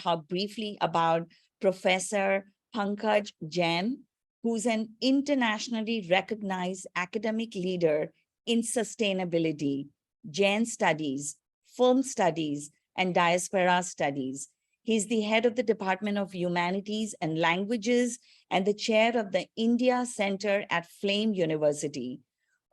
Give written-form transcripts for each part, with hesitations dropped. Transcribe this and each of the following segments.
talk briefly about Professor Pankaj Jain, who's an internationally recognized academic leader in sustainability, Jain studies, film studies, and diaspora studies. He's the head of the Department of Humanities and Languages and the chair of the India Center at Flame University.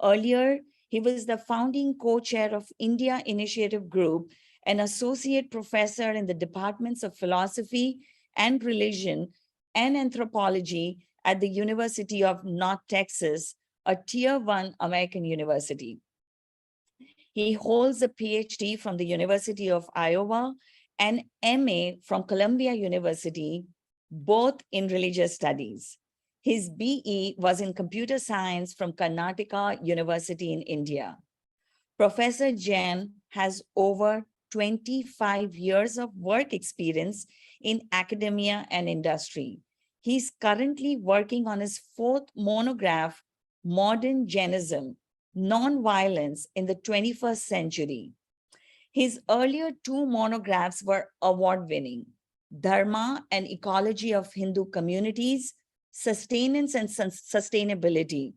Earlier, he was the founding co-chair of India Initiative Group, an associate professor in the departments of philosophy and religion and anthropology at the University of North Texas, a Tier 1 American university. He holds a PhD from the University of Iowa and MA from Columbia University, both in religious studies. His BE was in computer science from Karnataka University in India. Professor Jain has over 25 years of work experience in academia and industry. He's currently working on his 4th monograph, Modern Jainism, Nonviolence in the 21st Century. His earlier 2 monographs were award-winning, Dharma and Ecology of Hindu Communities, Sustenance and Sustainability,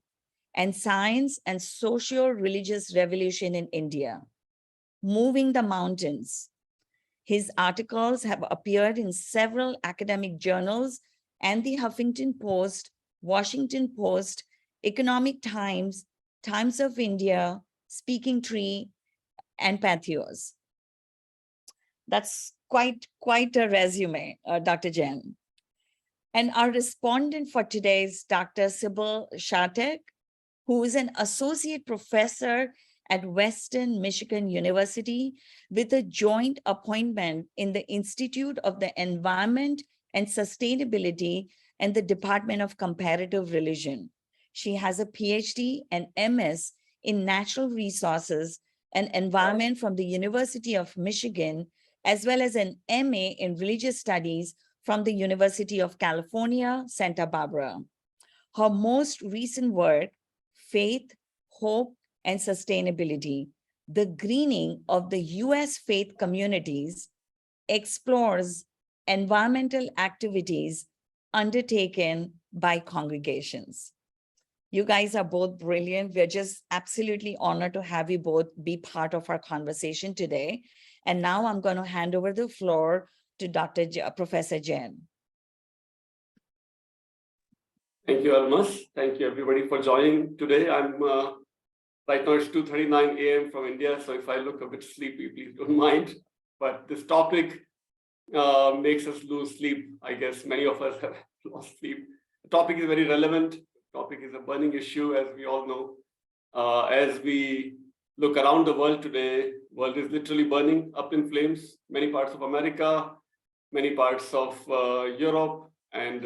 and Science and Socio-Religious Revolution in India, Moving the Mountains. His articles have appeared in several academic journals and the Huffington Post, Washington Post, Economic Times, Times of India, Speaking Tree, and Pathos. That's quite a resume, Dr. Jain. And our respondent for today is Dr. Cybelle Shattuck, who is an associate professor at Western Michigan University with a joint appointment in the Institute of the Environment and Sustainability and the Department of Comparative Religion. She has a PhD and MS in Natural Resources and Environment from the University of Michigan, as well as an MA in Religious Studies from the University of California, Santa Barbara. Her most recent work, Faith, Hope, and Sustainability, The Greening of the U.S. Faith Communities, explores environmental activities undertaken by congregations. You guys are both brilliant. We're just absolutely honored to have you both be part of our conversation today. And now I'm going to hand over the floor to Professor Jain. Thank you, Almas. Thank you, everybody, for joining today. I'm right now it's 2:39 a.m. from India, so if I look a bit sleepy, please don't mind. But this topic makes us lose sleep. I guess many of us have lost sleep. The topic is very relevant. The topic is a burning issue, as we all know. As we look around the world today, the world is literally burning up in flames. Many parts of America, many parts of Europe, and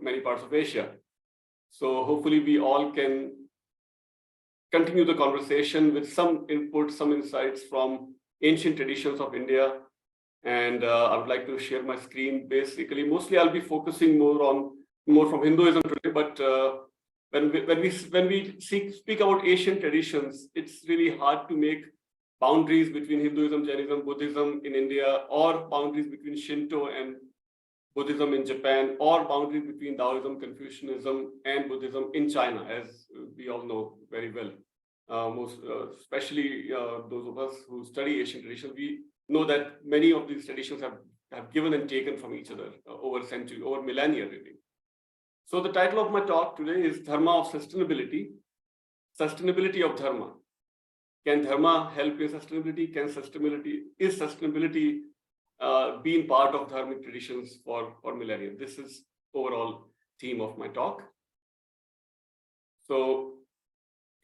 many parts of Asia. So hopefully we all can continue the conversation with some input, some insights from ancient traditions of India. And I would like to share my screen. Basically, mostly I'll be focusing more from Hinduism today, but when we speak about Asian traditions, it's really hard to make boundaries between Hinduism, Jainism, Buddhism in India, or boundaries between Shinto and Buddhism in Japan, or boundaries between Taoism, Confucianism, and Buddhism in China, as we all know very well. Especially those of us who study Asian traditions, we know that many of these traditions have given and taken from each other over centuries, over millennia, really. So the title of my talk today is Dharma of Sustainability, Sustainability of Dharma. Can Dharma help in sustainability? Is sustainability been part of dharmic traditions for millennia? This is overall theme of my talk. So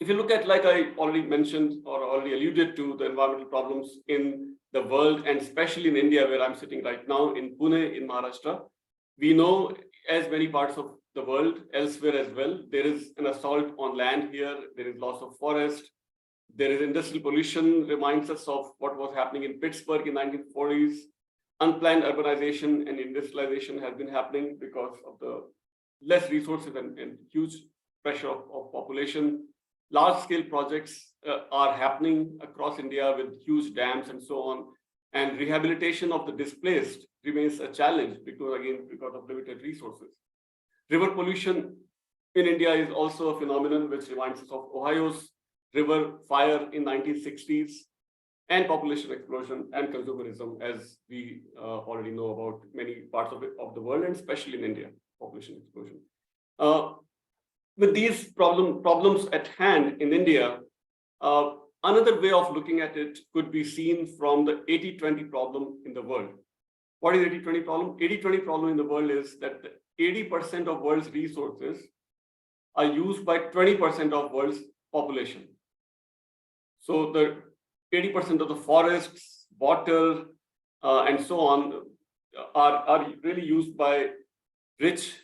if you look at, like I already mentioned or already alluded to, the environmental problems in the world, and especially in India, where I'm sitting right now in Pune, in Maharashtra, we know, as many parts of the world elsewhere as well, there is an assault on land here, there is loss of forest, there is industrial pollution, reminds us of what was happening in Pittsburgh in 1940s. Unplanned urbanization and industrialization has been happening because of the less resources and huge pressure of population. Large-scale projects are happening across India with huge dams and so on. And rehabilitation of the displaced remains a challenge because of limited resources. River pollution in India is also a phenomenon which reminds us of Ohio's river fire in 1960s and population explosion and consumerism, as we already know about many parts of the world, and especially in India, population explosion. With these problems at hand in India, another way of looking at it could be seen from the 80-20 problem in the world. What is 80-20 problem? 80-20 problem in the world is that 80% of world's resources are used by 20% of world's population. So the 80% of the forests, water, and so on are really used by rich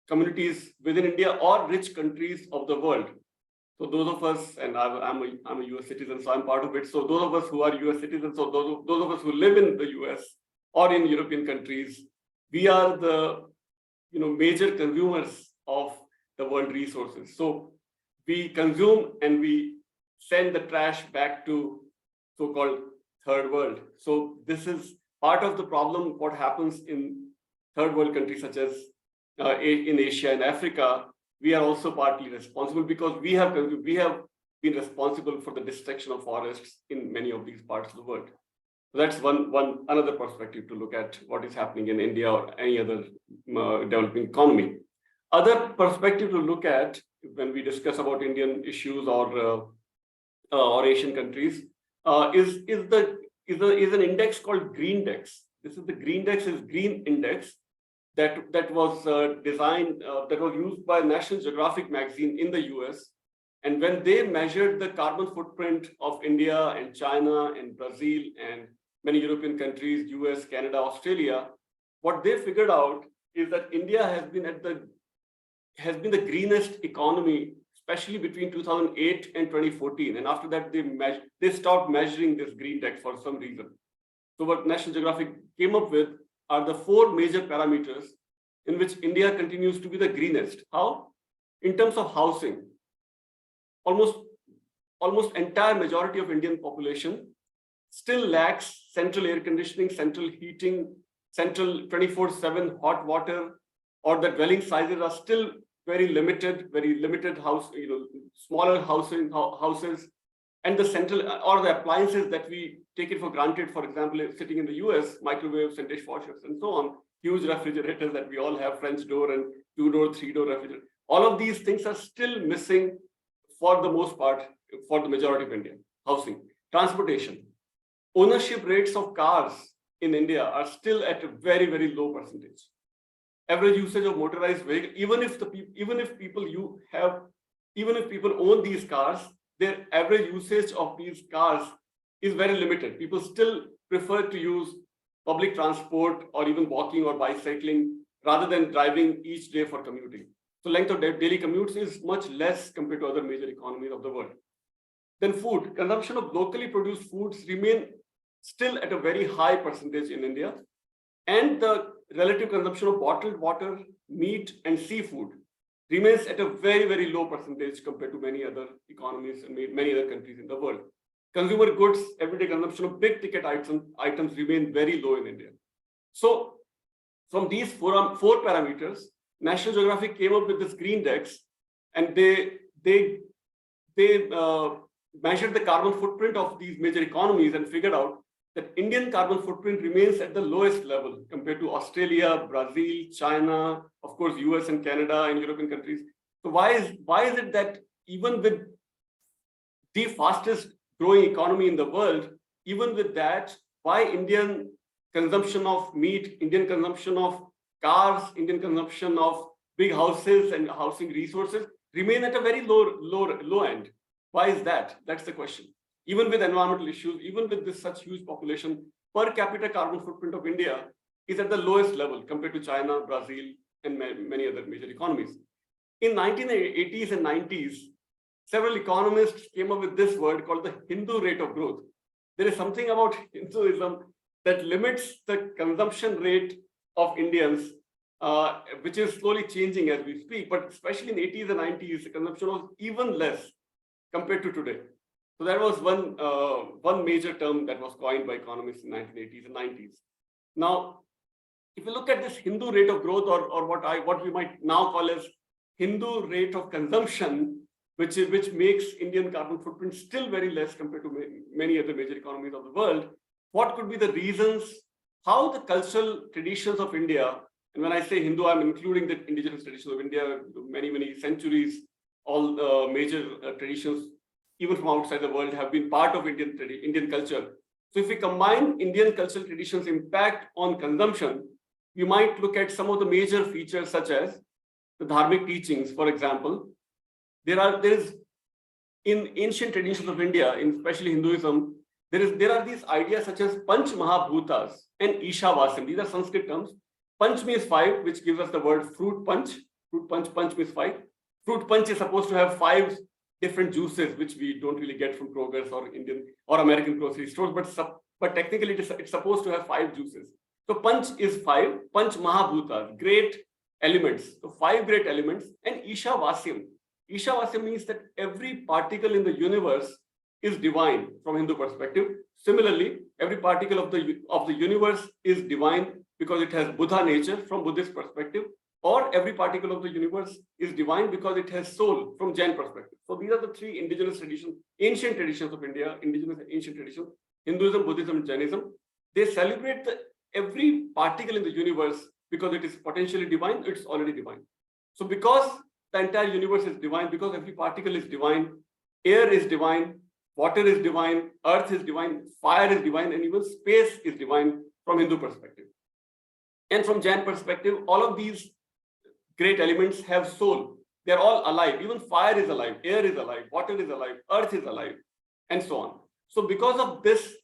communities within India or rich countries of the world. So those of us, and I'm a US citizen, so I'm part of it. So those of us who are US citizens, so those of us who live in the US or in European countries, we are the major consumers of the world resources. So we consume and we send the trash back to so-called third world. So this is part of the problem. What happens in third world countries such as in Asia and Africa, we are also partly responsible because we have been responsible for the destruction of forests in many of these parts of the world. So that's another perspective to look at what is happening in India or any other developing economy. Other perspective to look at when we discuss about Indian issues or Asian countries is an index called GreenDex. This is the GreenDex is Green Index that was designed that was used by National Geographic magazine in the US. And when they measured the carbon footprint of India and China and Brazil and many European countries, US, Canada, Australia, what they figured out is that India has been the greenest economy, especially between 2008 and 2014. And after that, they stopped measuring this GreenDex for some reason. So what National Geographic came up with are the 4 major parameters in which India continues to be the greenest. How? In terms of housing, almost entire majority of Indian population still lacks central air conditioning, central heating, central 24/7 hot water, or the dwelling sizes are still very limited house, smaller houses, and the central or the appliances that we take it for granted, for example, sitting in the US, microwaves and dishwashers and so on, huge refrigerators that we all have, French door and 2-door, 3-door refrigerator. All of these things are still missing for the most part for the majority of India. Housing, transportation, ownership rates of cars in India are still at a very, very low percentage. Average usage of motorized vehicle, even if people own these cars, their average usage of these cars is very limited. People still prefer to use public transport or even walking or bicycling rather than driving each day for commuting. So length of daily commutes is much less compared to other major economies of the world. Then food, consumption of locally produced foods remain still at a very high percentage in India. And the relative consumption of bottled water, meat, and seafood remains at a very, very low percentage compared to many other economies and many other countries in the world. Consumer goods, everyday consumption of big ticket items remain very low in India. So from these four parameters, National Geographic came up with this GreenDex, and they measured the carbon footprint of these major economies and figured out that Indian carbon footprint remains at the lowest level compared to Australia, Brazil, China, of course, US and Canada and European countries. So why is it that even with the fastest growing economy in the world, even with that, why Indian consumption of meat, Indian consumption of cars, Indian consumption of big houses and housing resources remain at a very low end? Why is that? That's the question. Even with environmental issues, even with this such huge population, per capita carbon footprint of India is at the lowest level compared to China, Brazil, and many other major economies. In 1980s and 90s, several economists came up with this word called the Hindu rate of growth. There is something about Hinduism that limits the consumption rate of Indians, which is slowly changing as we speak, but especially in 80s and 90s, the consumption was even less compared to today. So that was one major term that was coined by economists in 1980s and 90s. Now, if you look at this Hindu rate of growth, or what we might now call as Hindu rate of consumption, which makes Indian carbon footprint still very less compared to many other major economies of the world, what could be the reasons? How the cultural traditions of India, and when I say Hindu, I'm including the indigenous traditions of India, many centuries, all the major traditions, even from outside the world, have been part of Indian culture. So if we combine Indian cultural traditions' impact on consumption, we might look at some of the major features, such as the dharmic teachings. For example, there is in ancient traditions of India, in especially Hinduism, there are these ideas such as Panch Mahabhutas and Ishavasam. These are Sanskrit terms. Panch means 5, which gives us the word fruit punch. Punch means 5. Fruit punch is supposed to have 5 different juices, which we don't really get from Kroger's or Indian or American grocery stores, but technically it's supposed to have 5 juices. So punch is 5, Panch Mahabhutas, great elements. So 5 great elements, and Ishavasam. Ishavasam means that every particle in the universe is divine from Hindu perspective. Similarly, every particle of the universe is divine because it has Buddha nature from Buddhist perspective, or every particle of the universe is divine because it has soul from Jain perspective. So these are the 3 indigenous traditions, ancient traditions of India, indigenous ancient traditions, Hinduism, Buddhism, and Jainism. They celebrate every particle in the universe because it is potentially divine, it's already divine. So because the entire universe is divine, because every particle is divine, air is divine, water is divine, earth is divine, fire is divine, and even space is divine from Hindu perspective. And from Jain perspective, all of these great elements have soul. They're all alive. Even fire is alive, air is alive, water is alive, earth is alive, and so on. So because of this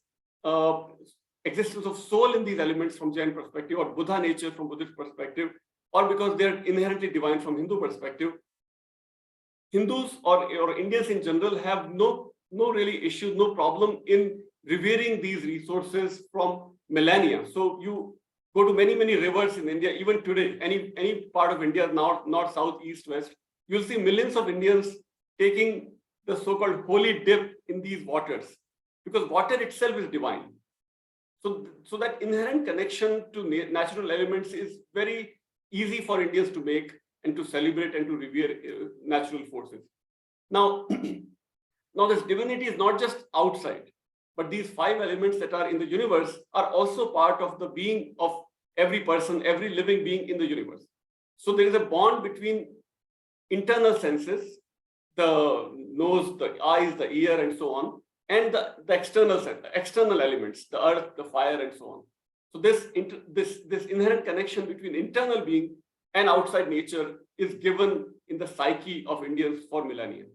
existence of soul in these elements from Jain perspective, or Buddha nature from Buddhist perspective, or because they're inherently divine from Hindu perspective, Hindus or Indians in general have no really issue, no problem in revering these resources from millennia. So you go to many rivers in India, even today, any part of India, north, south, east, west, you'll see millions of Indians taking the so-called holy dip in these waters, because water itself is divine. So that inherent connection to natural elements is very easy for Indians to make and to celebrate and to revere natural forces. Now, now this divinity is not just outside, but these 5 elements that are in the universe are also part of the being of every person, every living being in the universe. So there is a bond between internal senses, the nose, the eyes, the ear, and so on, and the external elements, the earth, the fire, and so on. So this inherent connection between internal being and outside nature is given in the psyche of Indians for millennia,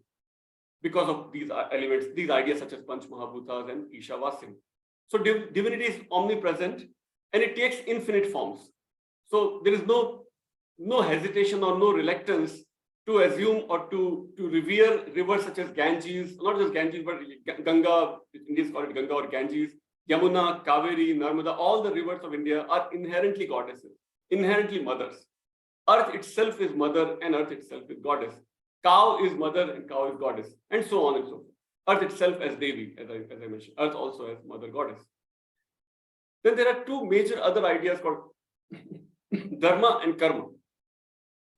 because of these elements, these ideas such as Panch Mahabhutas and Ishavasam. So divinity is omnipresent, and it takes infinite forms. So there is no hesitation or no reluctance to assume or to revere rivers such as Ganges, not just Ganges, but Ganga, Indians call it Ganga or Ganges, Yamuna, Kaveri, Narmada. All the rivers of India are inherently goddesses, inherently mothers. Earth itself is mother, and earth itself is goddess. Cow is mother, and cow is goddess, and so on and so forth. Earth itself as Devi, as I mentioned. Earth also as mother goddess. Then there are 2 major other ideas called dharma and karma.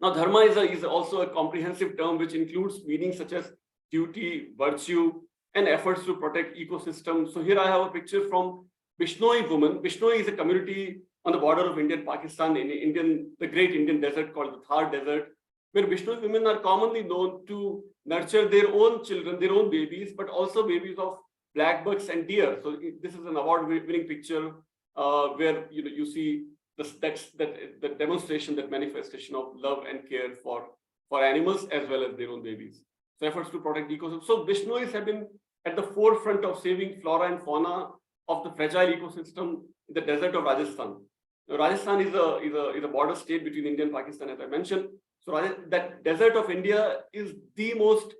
Now, dharma is also a comprehensive term which includes meanings such as duty, virtue, and efforts to protect ecosystems. So here I have a picture from Bishnoi women. Bishnoi is a community on the border of India and Pakistan, in the great Indian desert called the Thar Desert, where Bishnoi women are commonly known to nurture their own children, their own babies, but also babies of blackbucks and deer. So this is an award-winning picture where you see the demonstration, that manifestation of love and care for animals as well as their own babies. So efforts to protect ecosystems. So Bishnois have been at the forefront of saving flora and fauna of the fragile ecosystem in the desert of Rajasthan. Now, Rajasthan is a border state between India and Pakistan, as I mentioned. So that desert of India is the most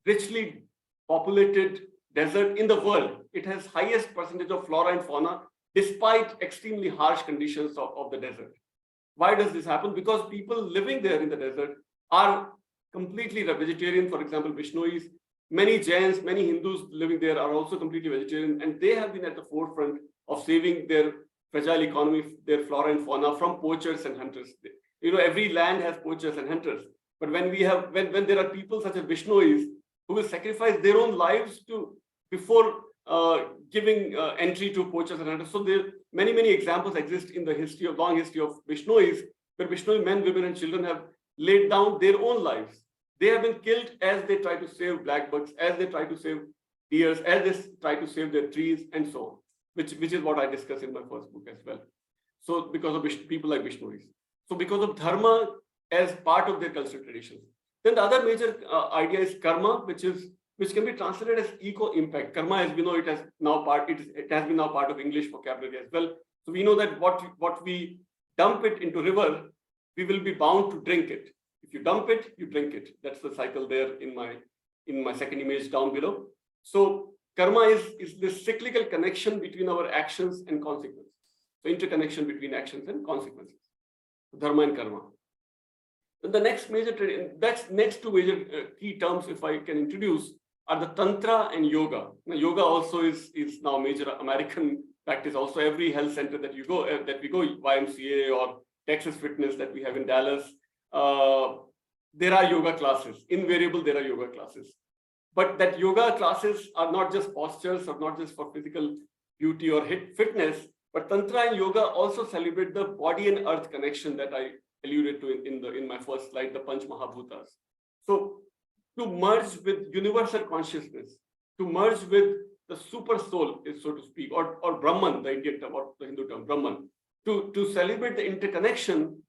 richly populated desert in the world. It has highest percentage of flora and fauna despite extremely harsh conditions of the desert. Why does this happen? Because people living there in the desert are completely vegetarian. For example, Bishnois, many Jains, many Hindus living there are also completely vegetarian, and they have been at the forefront of saving their fragile economy, their flora and fauna from poachers and hunters. Every land has poachers and hunters. But when there are people such as Bishnois who will sacrifice their own lives before giving entry to poachers and hunters. So there many examples exist in the long history of Bishnois, where Bishnoi men, women, and children have laid down their own lives. They have been killed as they try to save black bucks, as they try to save deers, as they try to save their trees, and so on, which is what I discuss in my first book as well. So because of people like Bishnois. So because of dharma as part of their cultural traditions. Then the other major idea is karma, which can be translated as eco-impact. Karma, as we know, it has been now part of English vocabulary as well. So we know that what we dump it into river, we will be bound to drink it. If you dump it, you drink it. That's the cycle there in my second image down below. So karma is this cyclical connection between our actions and consequences. So interconnection between actions and consequences. Dharma and karma. And the next two major key terms, if I can introduce, are the tantra and yoga. Now, yoga also is now major American practice. Also, every health center that we go, YMCA or Texas Fitness that we have in Dallas, there are yoga classes. Invariable, there are yoga classes. But that yoga classes are not just postures or not just for physical beauty or fitness, but tantra and yoga also celebrate the body and earth connection that I alluded to in my first slide, the Panch Mahabhutas. So to merge with universal consciousness, to merge with the super soul, so to speak, or Brahman, the Indian term or the Hindu term, Brahman, to celebrate the interconnection,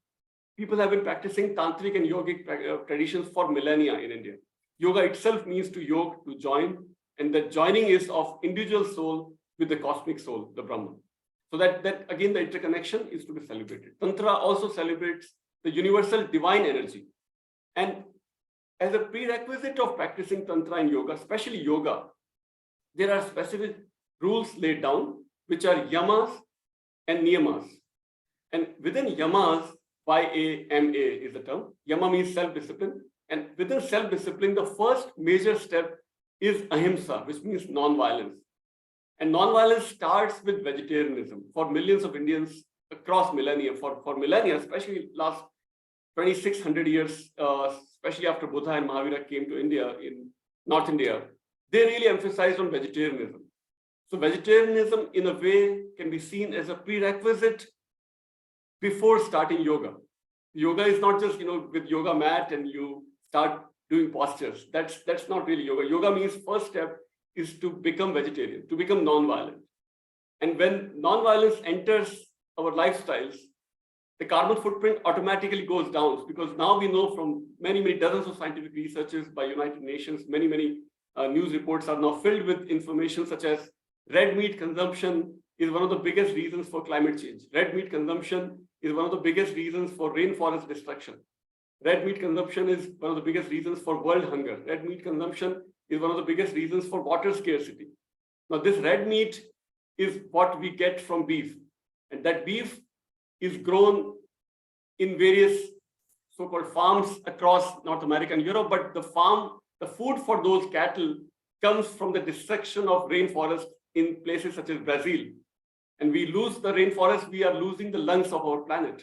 people have been practicing tantric and yogic traditions for millennia in India. Yoga itself means to yoke, to join, and the joining is of individual soul with the cosmic soul, the Brahman. So that again, the interconnection is to be celebrated. Tantra also celebrates the universal divine energy. And as a prerequisite of practicing tantra and yoga, especially yoga, there are specific rules laid down, which are yamas and niyamas. And within yamas, YAMA is the term. Yama means self-discipline. And within self-discipline, the first major step is ahimsa, which means non-violence. And non-violence starts with vegetarianism for millions of Indians across millennia. For millennia, especially last 2,600 years, especially after Buddha and Mahavira came to India, in North India, they really emphasized on vegetarianism. So vegetarianism, in a way, can be seen as a prerequisite before starting yoga. Yoga is not just, with yoga mat and you start doing postures. That's not really yoga. Yoga means first step is to become vegetarian, to become non-violent. And when non-violence enters our lifestyles, the carbon footprint automatically goes down, because now we know from many dozens of scientific researches by United Nations, many news reports are now filled with information such as red meat consumption is one of the biggest reasons for climate change. Red meat consumption is one of the biggest reasons for rainforest destruction. Red meat consumption is one of the biggest reasons for world hunger. Red meat consumption is one of the biggest reasons for water scarcity. Now, this red meat is what we get from beef. And that beef is grown in various so-called farms across North America and Europe, but the food for those cattle comes from the destruction of rainforest in places such as Brazil. And we lose the rainforest, we are losing the lungs of our planet.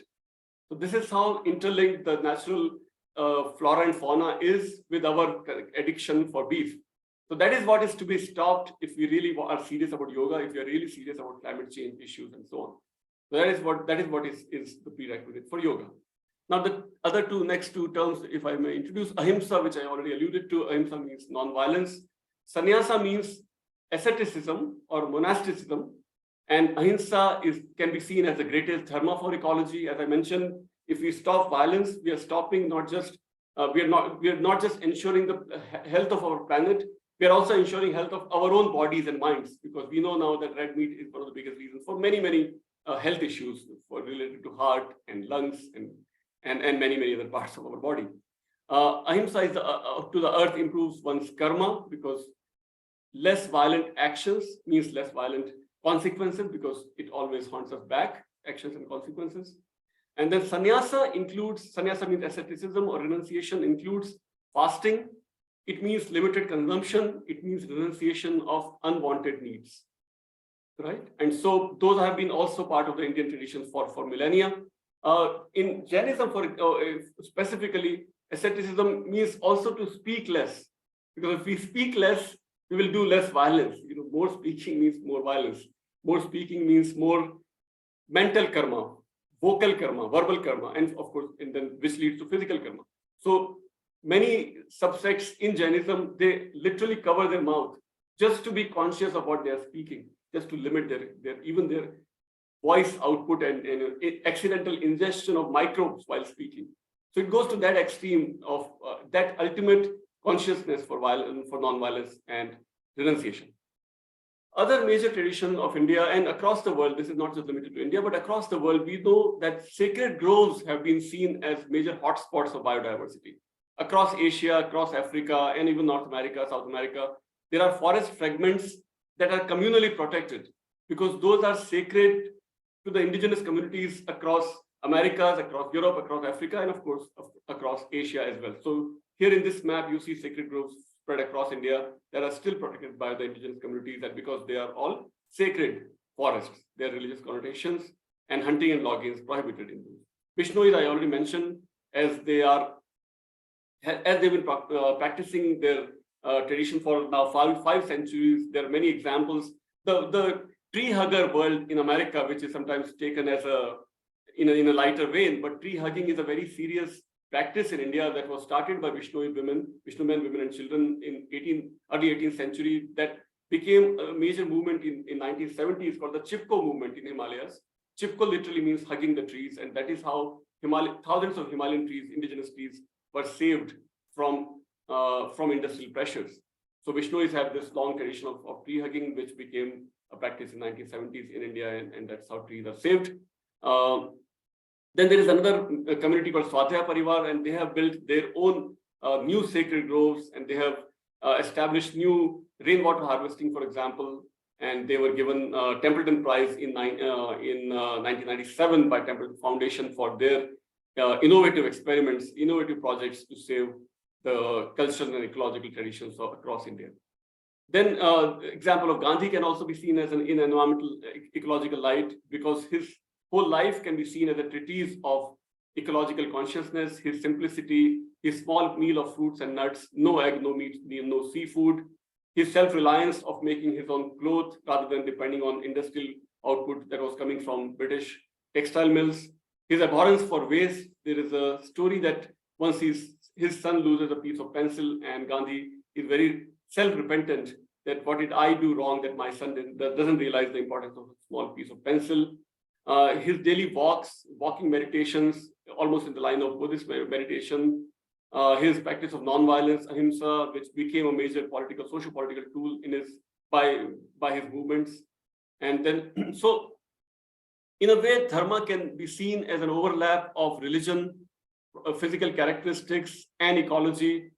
So this is how interlinked the natural flora and fauna is with our addiction for beef. So that is what is to be stopped if we really are serious about yoga, if we are really serious about climate change issues and so on. So that is what is the prerequisite for yoga. Now the other next two terms, if I may introduce, ahimsa, which I already alluded to. Ahimsa means non-violence. Sannyasa means asceticism or monasticism. And ahimsa can be seen as the greatest dharma for ecology. As I mentioned, if we stop violence, we are stopping we are not just ensuring the health of our planet, we are also ensuring health of our own bodies and minds, because we know now that red meat is one of the biggest reasons for many health issues related to heart and lungs and many other parts of our body. Ahimsa is to the earth improves one's karma, because less violent actions means less violent consequences, because it always haunts us back, actions and consequences. And then sannyasa means asceticism or renunciation, includes fasting. It means limited consumption. It means renunciation of unwanted needs. right? And so those have been also part of the Indian traditions for millennia. In Jainism, specifically, asceticism means also to speak less, because if we speak less, we will do less violence. More speaking means more violence. More speaking means more mental karma, vocal karma, verbal karma, and of course, and then which leads to physical karma. So many subsects in Jainism, they literally cover their mouth just to be conscious of what they are speaking, just to limit their voice output and accidental ingestion of microbes while speaking. So it goes to that extreme of that ultimate consciousness for violence, for non-violence and renunciation. Other major tradition of India and across the world, this is not just limited to India, but across the world, we know that sacred groves have been seen as major hotspots of biodiversity. Across Asia, across Africa, and even North America, South America, there are forest fragments that are communally protected because those are sacred to the indigenous communities across Americas, across Europe, across Africa, and of course, across Asia as well. So here in this map, you see sacred groves spread across India that are still protected by the indigenous communities, and because they are all sacred forests, their religious connotations, and hunting and logging is prohibited in them. Bishnois, I already mentioned, as they've been practicing their tradition for now five centuries. There are many examples. The tree hugger world in America, which is sometimes taken as in a lighter vein, but tree hugging is a very serious practice in India that was started by Vishnoi men, women, and children in early 18th century that became a major movement in 1970s called the Chipko movement in Himalayas. Chipko literally means hugging the trees, and that is how thousands of Himalayan trees, indigenous trees, were saved from industrial pressures. So Vishnois have this long tradition of tree hugging, which became a practice in 1970s in India, and that's how trees are saved. Then there is another community called Swadhyaya Parivar, and they have built their own new sacred groves, and they have established new rainwater harvesting, for example, and they were given Templeton Prize in 1997 by Templeton Foundation for their innovative experiments, innovative projects to save the cultural and ecological traditions across India. Then example of Gandhi can also be seen as in environmental ecological light, because his whole life can be seen as a treatise of ecological consciousness, his simplicity, his small meal of fruits and nuts, no egg, no meat, no seafood, his self-reliance of making his own clothes rather than depending on industrial output that was coming from British textile mills, his abhorrence for waste. There is a story that once his son loses a piece of pencil, and Gandhi is very self-repentant that what did I do wrong that my son doesn't realize the importance of a small piece of pencil. His daily walking meditations, almost in the line of Buddhist meditation, his practice of non-violence, ahimsa, which became a major socio-political tool by his movements. And then, so in a way, dharma can be seen as an overlap of religion, physical characteristics, and ecology,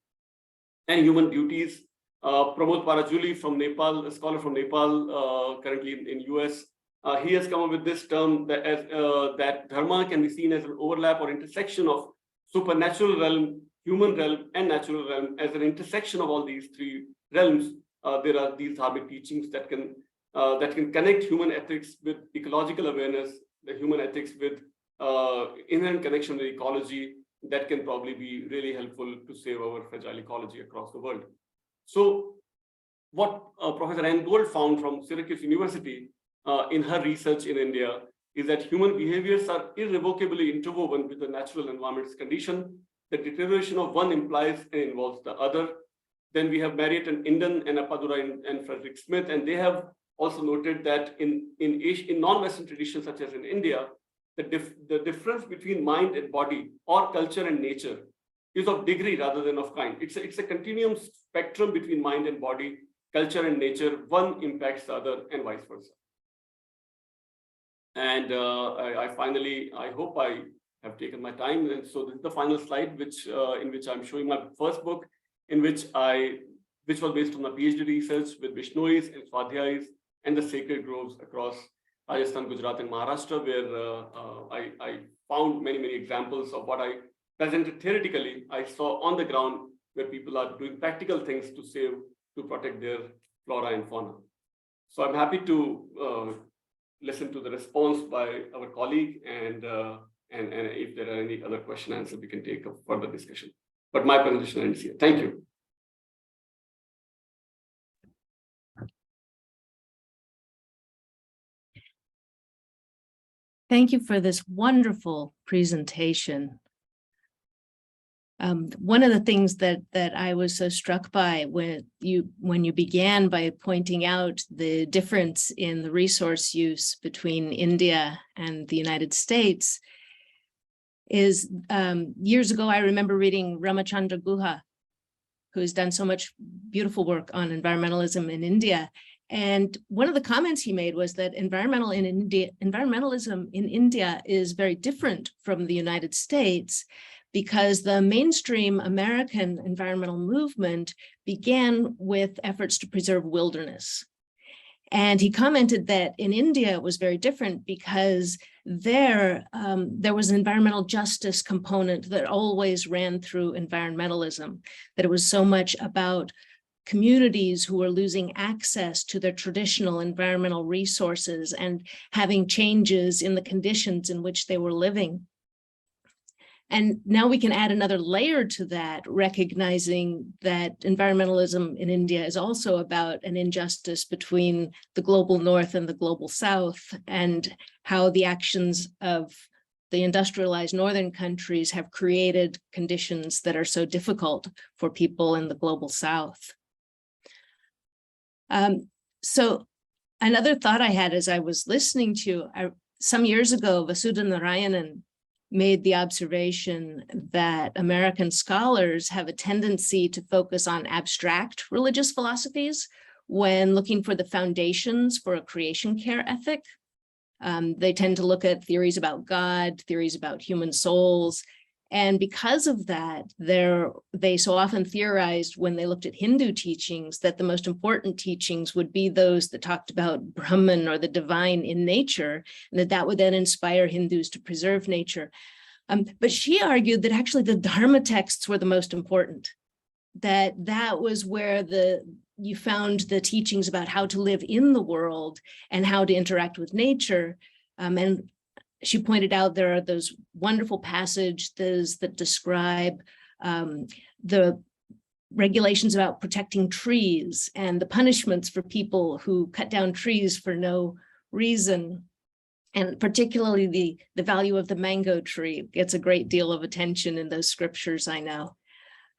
and human duties. Pramod Parajuli from Nepal, a scholar from Nepal, currently in US, he has come up with this term that dharma can be seen as an overlap or intersection of supernatural realm, human realm, and natural realm. As an intersection of all these three realms, there are these dharmic teachings that can connect human ethics with ecological awareness, the human ethics with inherent connection with ecology, that can probably be really helpful to save our fragile ecology across the world. So what Professor Anne Gold found from Syracuse University in her research in India is that human behaviors are irrevocably interwoven with the natural environment's condition. The deterioration of one implies and involves the other. Then we have Marriott and Inden and Appadura and Frederick Smith, and they have also noted that in non-Western traditions, such as in India, the difference between mind and body, or culture and nature, is of degree rather than of kind. It's a continuum spectrum between mind and body, culture and nature. One impacts the other, and vice versa. And I hope I have taken my time. And so this is the final slide, in which I'm showing my first book, which was based on my PhD research with Vishnois and Swadhyayis and the sacred groves across Rajasthan, Gujarat, and Maharashtra, where I found many examples of what I presented theoretically. I saw on the ground where people are doing practical things to protect their flora and fauna. So I'm happy to listen to the response by our colleague, and if there are any other question answer, we can take a further discussion. But my presentation ends here. Thank you. Thank you for this wonderful presentation. One of the things that I was so struck by when you began by pointing out the difference in the resource use between India and the United States is years ago, I remember reading Ramachandra Guha, who's done so much beautiful work on environmentalism in India. And one of the comments he made was that environmentalism in India is very different from the United States, because the mainstream American environmental movement began with efforts to preserve wilderness. And he commented that in India it was very different, because there was an environmental justice component that always ran through environmentalism, that it was so much about communities who were losing access to their traditional environmental resources and having changes in the conditions in which they were living. And now we can add another layer to that, recognizing that environmentalism in India is also about an injustice between the global north and the global south, and how the actions of the industrialized northern countries have created conditions that are so difficult for people in the global south. So another thought I had as I was listening to, some years ago, Vasudha Narayanan made the observation that American scholars have a tendency to focus on abstract religious philosophies when looking for the foundations for a creation care ethic. They tend to look at theories about God, theories about human souls. And because of that, they so often theorized when they looked at Hindu teachings that the most important teachings would be those that talked about Brahman or the divine in nature, and that would then inspire Hindus to preserve nature. But she argued that actually the Dharma texts were the most important, that was where you found the teachings about how to live in the world and how to interact with nature. And she pointed out there are those wonderful passages that describe the regulations about protecting trees and the punishments for people who cut down trees for no reason. And particularly the value of the mango tree gets a great deal of attention in those scriptures, I know.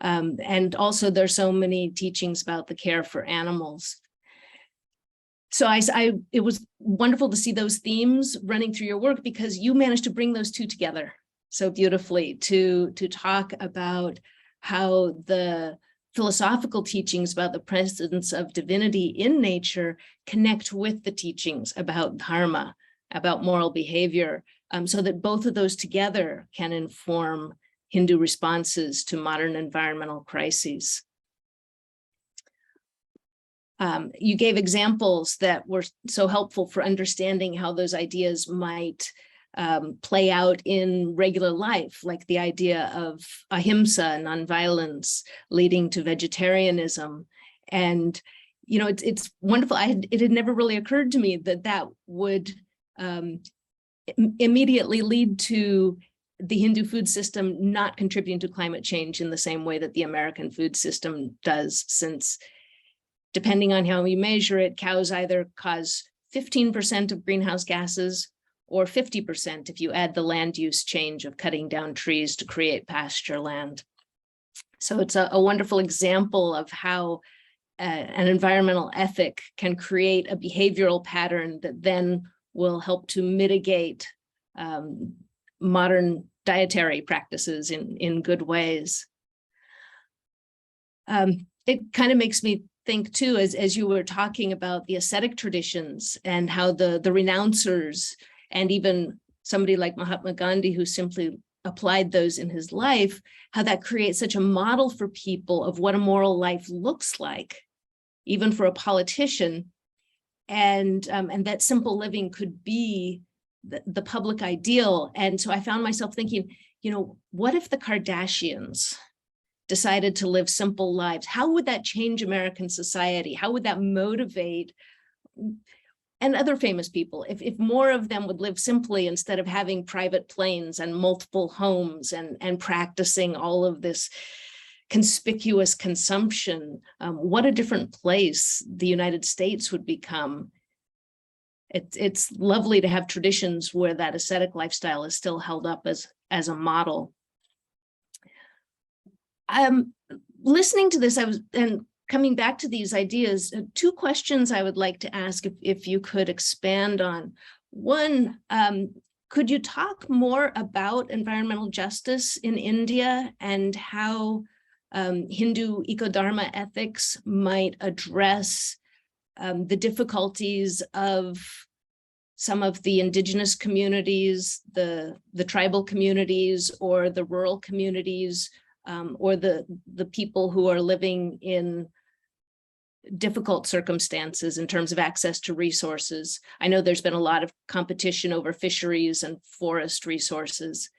And also there's so many teachings about the care for animals. So it was wonderful to see those themes running through your work, because you managed to bring those two together so beautifully to talk about how the philosophical teachings about the presence of divinity in nature connect with the teachings about dharma, about moral behavior, so that both of those together can inform Hindu responses to modern environmental crises. You gave examples that were so helpful for understanding how those ideas might play out in regular life, like the idea of ahimsa, nonviolence, leading to vegetarianism. And, it's wonderful. It had never really occurred to me that would immediately lead to the Hindu food system not contributing to climate change in the same way that the American food system does, since depending on how we measure it, cows either cause 15% of greenhouse gases or 50% if you add the land use change of cutting down trees to create pasture land. So it's a wonderful example of how an environmental ethic can create a behavioral pattern that then will help to mitigate modern dietary practices in good ways. It kind of makes me think too, as you were talking about the ascetic traditions and how the renouncers and even somebody like Mahatma Gandhi, who simply applied those in his life, how that creates such a model for people of what a moral life looks like, even for a politician. And that simple living could be the public ideal. And so I found myself thinking, what if the Kardashians decided to live simple lives? How would that change American society? How would that motivate and other famous people, if more of them would live simply instead of having private planes and multiple homes and practicing all of this conspicuous consumption, what a different place the United States would become. It's lovely to have traditions where that ascetic lifestyle is still held up as a model. Listening to this, and coming back to these ideas, two questions I would like to ask if you could expand on. One, could you talk more about environmental justice in India and how Hindu eco-dharma ethics might address the difficulties of some of the indigenous communities, the tribal communities, or the rural communities, or the people who are living in difficult circumstances in terms of access to resources. I know there's been a lot of competition over fisheries and forest resources.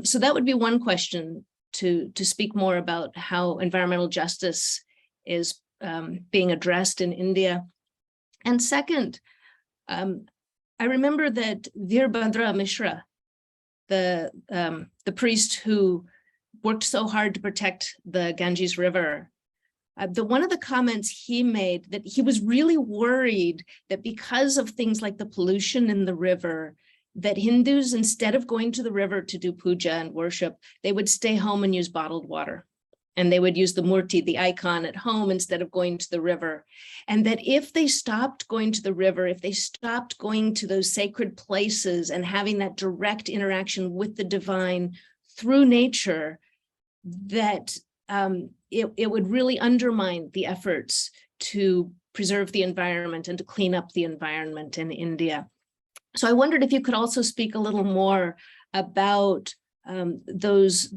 So that would be one question, to speak more about how environmental justice is being addressed in India. And second, I remember that Veerbhadra Mishra, the priest who worked so hard to protect the Ganges River, one of the comments he made, that he was really worried that because of things like the pollution in the river, that Hindus, instead of going to the river to do puja and worship, they would stay home and use bottled water. And they would use the murti, the icon, at home instead of going to the river. And that if they stopped going to the river, if they stopped going to those sacred places and having that direct interaction with the divine through nature, that it would really undermine the efforts to preserve the environment and to clean up the environment in India. So I wondered if you could also speak a little more about those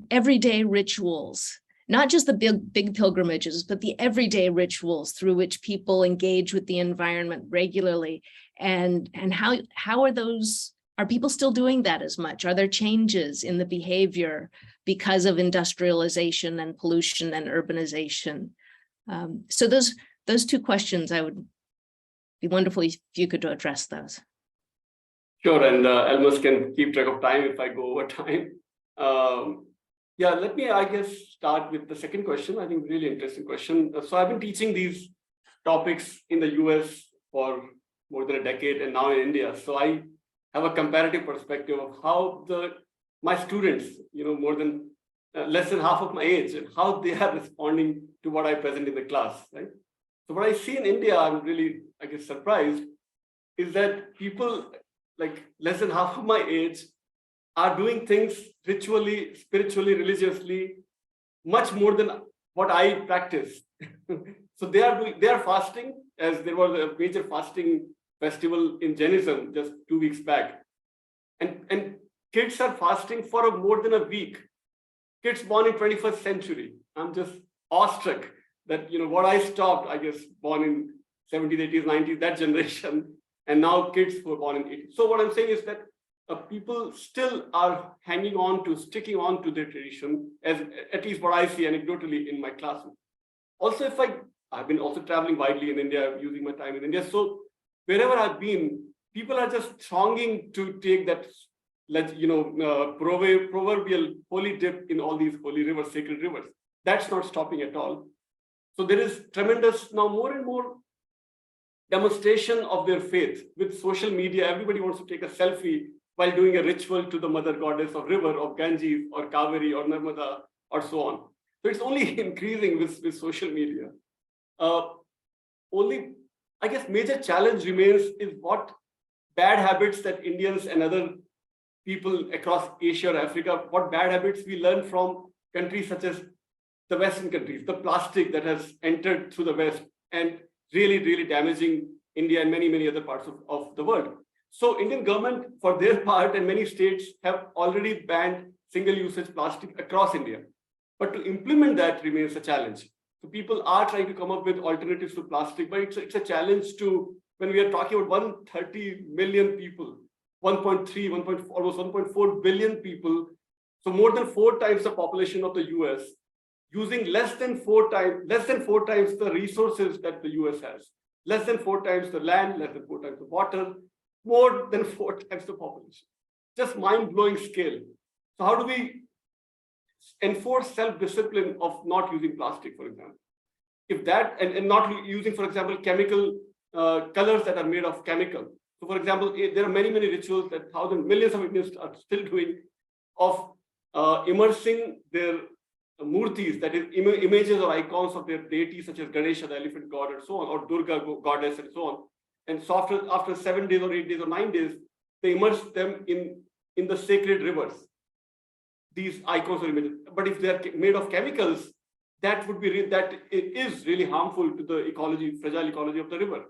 everyday rituals, not just the big pilgrimages, but the everyday rituals through which people engage with the environment regularly, and how are people still doing that as much? Are there changes in the behavior because of industrialization and pollution and urbanization? So those two questions, I would be wonderful if you could address those. Sure, and Elmas can keep track of time if I go over time. Yeah, let me, I guess, start with the second question. I think really interesting question. So I've been teaching these topics in the US for more than a decade, and now in India. So I have a comparative perspective of how my students, more than less than half of my age, and how they are responding to what I present in the class, right? So what I see in India, I'm really, I guess, surprised, is that people like less than half of my age are doing things ritually, spiritually, religiously, much more than what I practice. So they are fasting, as there was a major fasting festival in Jainism just 2 weeks back. And kids are fasting for more than a week. Kids born in 21st century. I'm just awestruck that, what I stopped, I guess, born in 70s, 80s, 90s, that generation, and now kids who are born in 80s. So what I'm saying is that people still are sticking on to their tradition, as at least what I see anecdotally in my classroom. Also, I've been also traveling widely in India, using my time in India. So wherever I've been, people are just thronging to take that, proverbial holy dip in all these holy rivers, sacred rivers. That's not stopping at all. So there is tremendous, now more and more demonstration of their faith with social media. Everybody wants to take a selfie while doing a ritual to the mother goddess of river, of Ganges, or Kaveri, or Narmada, or so on. So it's only increasing with social media. Only, I guess, major challenge remains is what bad habits that Indians and other people across Asia or Africa, what bad habits we learn from countries such as the Western countries, the plastic that has entered through the West and really, really damaging India and many, many other parts of the world. So Indian government, for their part, and many states have already banned single-usage plastic across India. But to implement that remains a challenge. So people are trying to come up with alternatives to plastic, but it's a challenge when we are talking about 130 million people, 1.3, almost 1.4 billion people, so more than 4 times the population of the US, using less than 4 times the resources that the US has, less than 4 times the land, less than 4 times the water, more than 4 times the population. Just mind-blowing scale. So how do we enforce self-discipline of not using plastic, for example? If that, and not using, for example, chemical colors that are made of chemical. So for example, there are many, many rituals that millions of Indians are still doing of immersing their murtis, that is images or icons of their deities such as Ganesha, the elephant god, and so on, or Durga goddess, and so on. And so after 7 days or 8 days or 9 days, they immerse them in the sacred rivers, these icons or images. But if they are made of chemicals, that is really harmful to the ecology, fragile ecology of the river.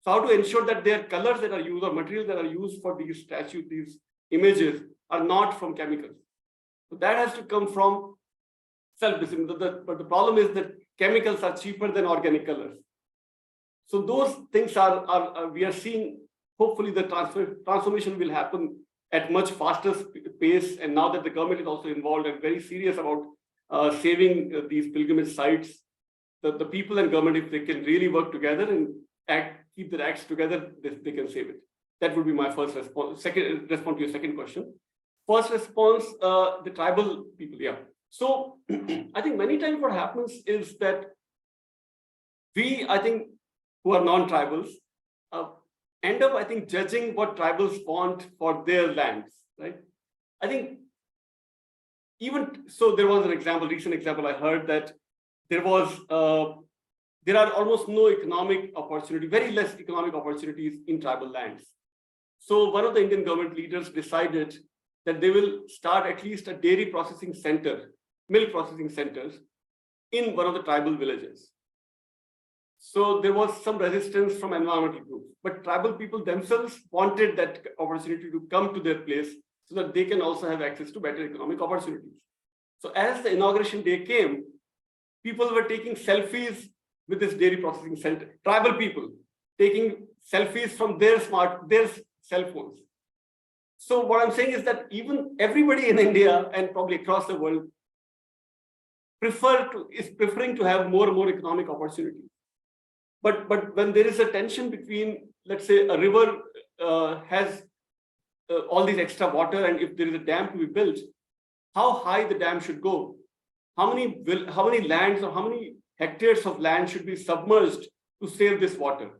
So how to ensure that their colors that are used or materials that are used for these statues, these images, are not from chemicals? So that has to come from self-discipline. But the problem is that chemicals are cheaper than organic colors. So those things are we are seeing. Hopefully, the transformation will happen at much faster pace. And now that the government is also involved and very serious about saving these pilgrimage sites, the people and government, if they can really work together and keep their acts together, they can save it. That would be my first response. Second, respond to your second question. First response, the tribal people, yeah. So I think many times what happens is that we, I think, who are non-tribals, end up, I think, judging what tribals want for their lands, right? I think even so, there was an example, recent example I heard that there are almost no economic opportunity, very less economic opportunities in tribal lands. So one of the Indian government leaders decided that they will start at least a dairy processing center, milk processing centers in one of the tribal villages. So there was some resistance from environmental groups, but tribal people themselves wanted that opportunity to come to their place so that they can also have access to better economic opportunities. So as the inauguration day came, people were taking selfies with this dairy processing center, tribal people taking selfies from their cell phones. So what I'm saying is that even everybody in India and probably across the world is preferring to have more and more economic opportunities. But when there is a tension between, let's say, a river has all these extra water, and if there is a dam to be built, how high the dam should go, how many lands or how many hectares of land should be submerged to save this water.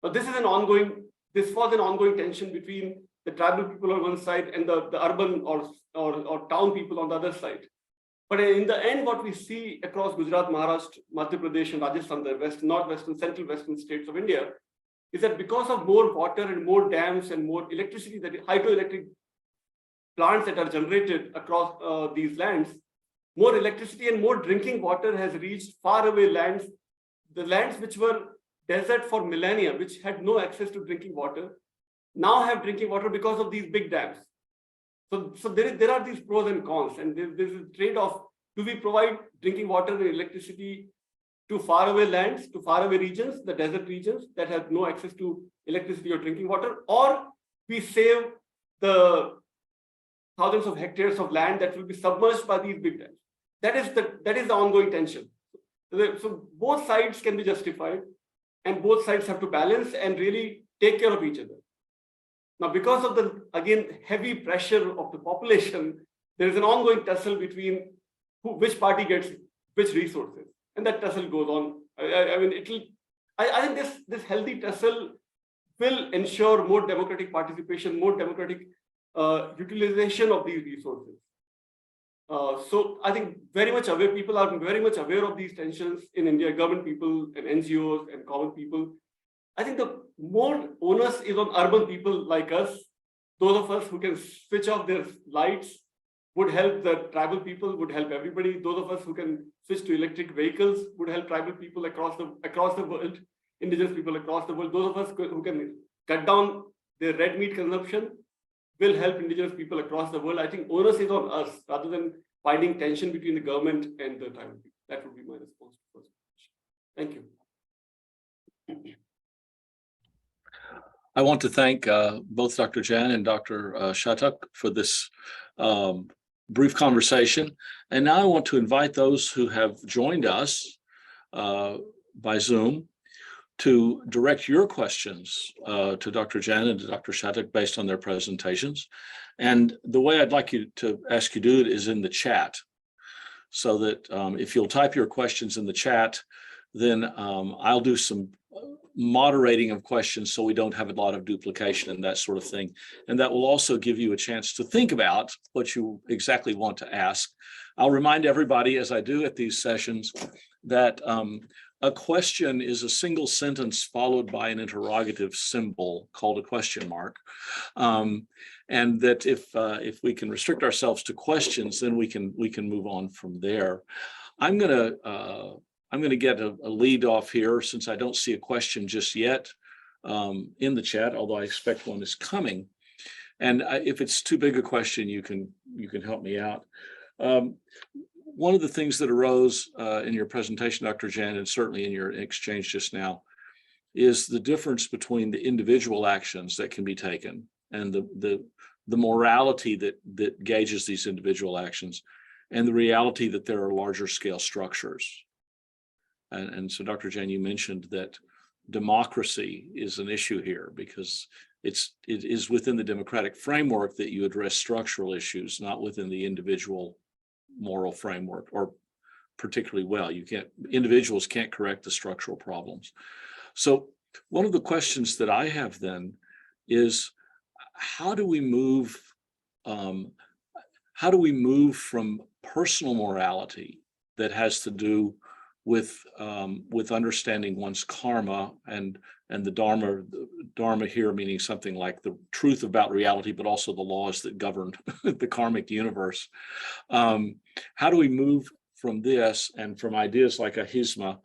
But this was an ongoing tension between the tribal people on one side and the urban or town people on the other side. But in the end, what we see across Gujarat, Maharashtra, Madhya Pradesh, and Rajasthan, the northwestern, central western states of India, is that because of more water and more dams and more electricity, that hydroelectric plants that are generated across these lands, more electricity and more drinking water has reached faraway lands, the lands which were desert for millennia, which had no access to drinking water, now have drinking water because of these big dams. So there are these pros and cons, and there's a trade-off. Do we provide drinking water and electricity to faraway lands, to faraway regions, the desert regions that have no access to electricity or drinking water, or we save the thousands of hectares of land that will be submerged by these big dams? That is the ongoing tension. So both sides can be justified, and both sides have to balance and really take care of each other. Now, because of the, again, heavy pressure of the population, there is an ongoing tussle between which party gets which resources, and that tussle goes on. I think this healthy tussle will ensure more democratic participation, more democratic utilization of these resources. So I think people are very much aware of these tensions in India, government people and NGOs and common people. I think the more onus is on urban people like us. Those of us who can switch off their lights would help the tribal people, would help everybody. Those of us who can switch to electric vehicles would help tribal people across the world, indigenous people across the world. Those of us who can cut down their red meat consumption will help indigenous people across the world. I think onus is on us rather than finding tension between the government and the tribal people. That would be my response to the first question. Thank you. I want to thank both Dr. Jain and Dr. Shattuck for this brief conversation. And now I want to invite those who have joined us by Zoom to direct your questions to Dr. Jain and to Dr. Shattuck based on their presentations. And the way I'd like you to ask you to do it is in the chat, so that if you'll type your questions in the chat, then I'll do some moderating of questions so we don't have a lot of duplication and that sort of thing. And that will also give you a chance to think about what you exactly want to ask. I'll remind everybody, as I do at these sessions, that a question is a single sentence followed by an interrogative symbol called a question mark. And that if we can restrict ourselves to questions, then we can move on from there. I'm gonna get a lead off here, since I don't see a question just yet in the chat, although I expect one is coming. And if it's too big a question, you can help me out. One of the things that arose in your presentation, Dr. Jain, and certainly in your exchange just now, is the difference between the individual actions that can be taken and the morality that gauges these individual actions, and the reality that there are larger scale structures. And so, Dr. Jain, you mentioned that democracy is an issue here because it is within the democratic framework that you address structural issues, not within the individual moral framework, or particularly well. Individuals can't correct the structural problems. So one of the questions that I have then is, how do we move from personal morality that has to do with understanding one's karma and the dharma here meaning something like the truth about reality, but also the laws that govern the karmic universe. How do we move from this and from ideas like ahisma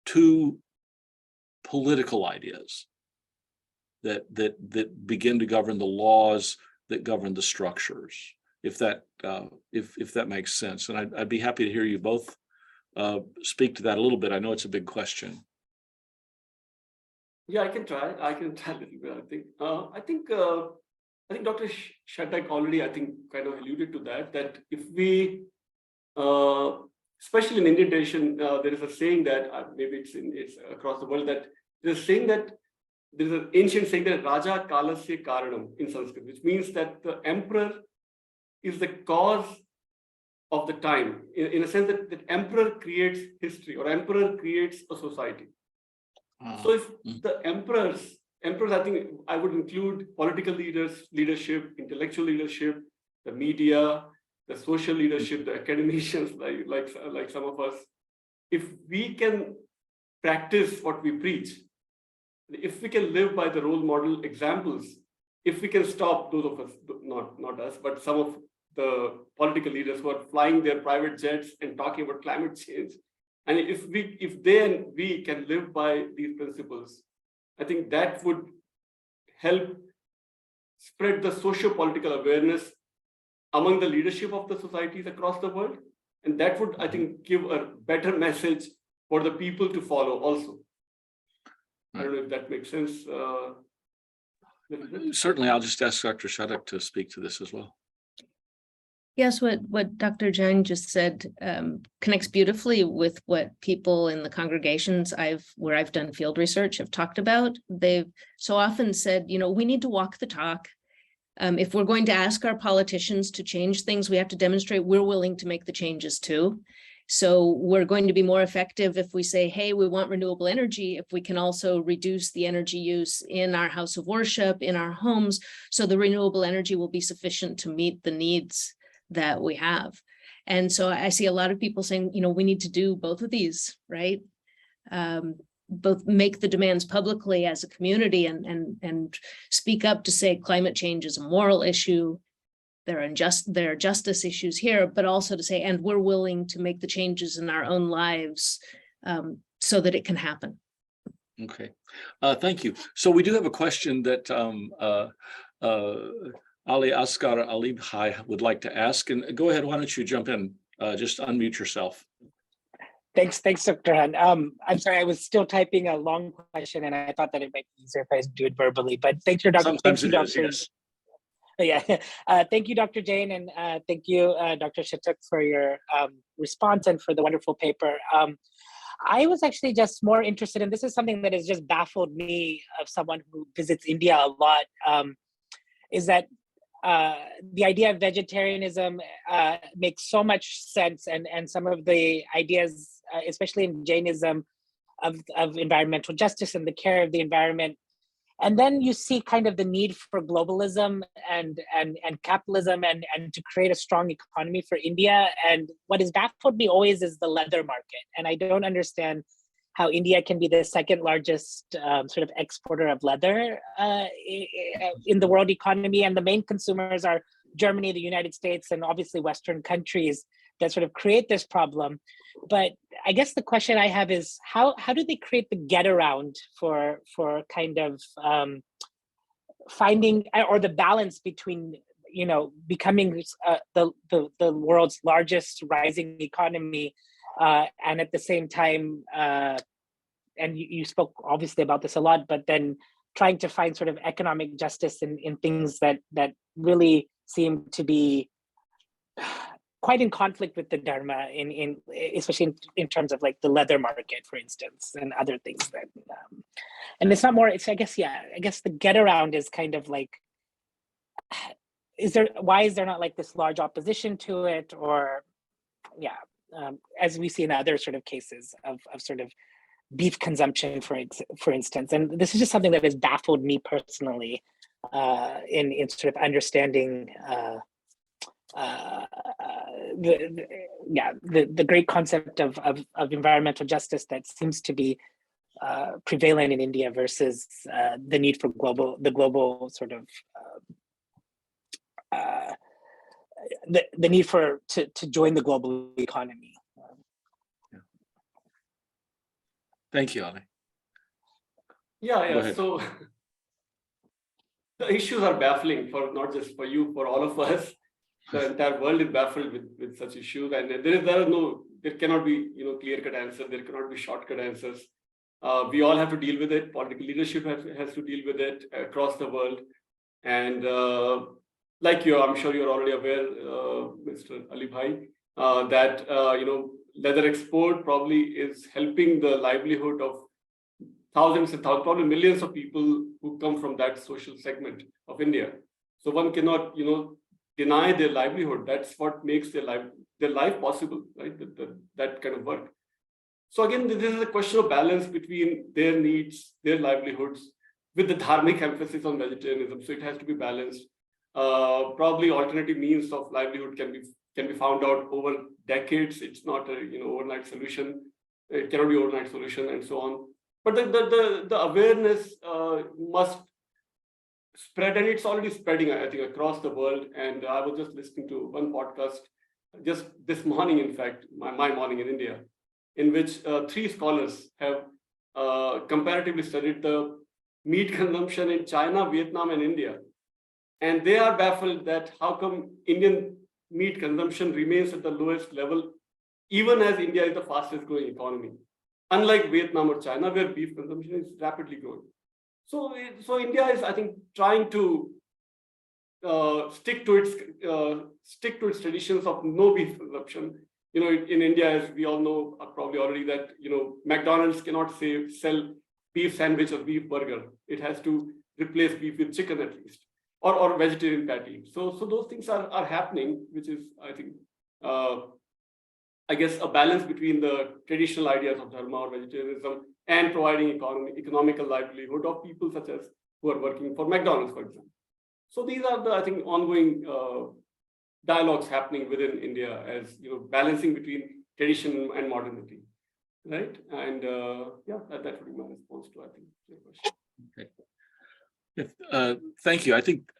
to political ideas that begin to govern the laws that govern the structures? If that makes sense, and I'd be happy to hear you both speak to that a little bit. I know it's a big question. Yeah, I can try a little bit. I think Dr. Shattuck already, kind of alluded to that if we, especially in Indian tradition, there is a saying that maybe it's across the world, that there's a saying that there's an ancient saying that Raja Kalasya Karanam in Sanskrit, which means that the emperor is the cause of the time, in a sense that the emperor creates history, or emperor creates a society. So if the emperors, I think I would include political leadership, intellectual leadership, the media, the social leadership, the academicians like some of us. If we can practice what we preach, if we can live by the role model examples, if we can stop those of us, not us, but some of the political leaders who are flying their private jets and talking about climate change, and if they and we can live by these principles, I think that would help spread the socio-political awareness among the leadership of the societies across the world. And that would, I think, give a better message for the people to follow also. I don't know if that makes sense. Certainly, I'll just ask Dr. Shattuck to speak to this as well. Yes, what Dr. Jain just said connects beautifully with what people in the congregations where I've done field research have talked about. They've so often said, we need to walk the talk. If we're going to ask our politicians to change things, we have to demonstrate we're willing to make the changes too. So we're going to be more effective if we say, hey, we want renewable energy, if we can also reduce the energy use in our house of worship, in our homes, so the renewable energy will be sufficient to meet the needs that we have. And so I see a lot of people saying, we need to do both of these, right? Both make the demands publicly as a community and speak up to say climate change is a moral issue. There are justice issues here, but also to say, and we're willing to make the changes in our own lives so that it can happen. Okay, thank you. So we do have a question that Ali Asghar Ali Bhai would like to ask, and go ahead. Why don't you jump in? Just unmute yourself. Thanks, Dr. Han. I'm sorry, I was still typing a long question, and I thought that it might be easier if I do it verbally. But thank you, Dr. Sometimes it is, yes. Yeah, thank you, Dr. Jain, and thank you, Dr. Shattuck, for your response and for the wonderful paper. I was actually just more interested in, this is something that has just baffled me of someone who visits India a lot, is that the idea of vegetarianism makes so much sense, and some of the ideas, especially in Jainism, of environmental justice and the care of the environment. And then you see kind of the need for globalism and capitalism and to create a strong economy for India. And what has baffled me always is the leather market. And I don't understand how India can be the second largest sort of exporter of leather in the world economy. And the main consumers are Germany, the United States, and obviously Western countries that sort of create this problem. But I guess the question I have is how do they create the get around for kind of finding, or the balance between, you know, becoming the world's largest rising economy and at the same time, and you spoke obviously about this a lot, but then trying to find sort of economic justice in things that really seem to be quite in conflict with the Dharma, especially in terms of like the leather market, for instance, and other things that, and it's not more, it's, I guess the get around is kind of like, why is there not like this large opposition to it? Or, as we see in other sort of cases of sort of beef consumption, for instance. And this is just something that has baffled me personally in sort of understanding the great concept of environmental justice that seems to be prevalent in India versus the need for the global sort of the need to join the global economy. Thank you, Ali. Yeah. So the issues are baffling for not just for you, for all of us. The entire world is baffled with such issues, and there cannot be, you know, clear-cut answers. There cannot be shortcut answers. We all have to deal with it. Political leadership has to deal with it across the world. And like you, I'm sure you're already aware, Mr. Ali Bhai, that you know, leather export probably is helping the livelihood of thousands and thousands, probably millions of people who come from that social segment of India. So one cannot, you know, deny their livelihood. That's what makes their life possible, right? That kind of work. So again, this is a question of balance between their needs, their livelihoods, with the dharmic emphasis on vegetarianism. So it has to be balanced. Probably alternative means of livelihood can be found out over decades. It's not a, you know, overnight solution. It cannot be overnight solution, and so on. But the awareness must spread, and it's already spreading, I think, across the world. And I was just listening to one podcast just this morning, in fact, my morning in India, in which 3 scholars have comparatively studied the meat consumption in China, Vietnam, and India. And they are baffled that how come Indian meat consumption remains at the lowest level, even as India is the fastest growing economy, unlike Vietnam or China, where beef consumption is rapidly growing. So India is, I think, trying to stick to its traditions of no beef consumption. You know, in India, as we all know, probably already, that, you know, McDonald's cannot sell beef sandwich or beef burger. It has to replace beef with chicken at least, or vegetarian patty. So those things are happening, which is, I think, I guess, a balance between the traditional ideas of dharma or vegetarianism and providing economical livelihood of people such as who are working for McDonald's, for example. So these are the, I think, ongoing dialogues happening within India, as, you know, balancing between tradition and modernity, right? And that would be my response to, I think, your question. Okay. Thank you. I think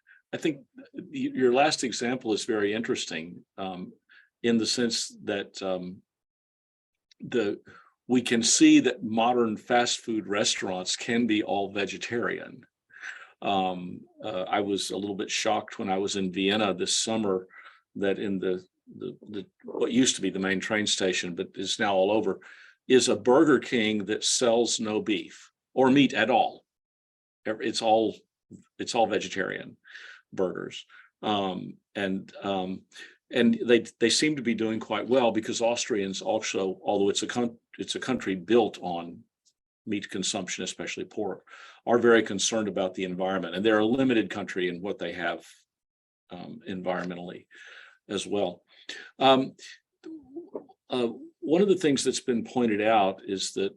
your last example is very interesting, in the sense that we can see that modern fast food restaurants can be all vegetarian. I was a little bit shocked when I was in Vienna this summer that in the what used to be the main train station, but is now all over, is a Burger King that sells no beef or meat at all. It's all vegetarian burgers, and they seem to be doing quite well, because Austrians also, although it's a it's a country built on meat consumption, especially pork, are very concerned about the environment. And they're a limited country in what they have environmentally as well. One of the things that's been pointed out is that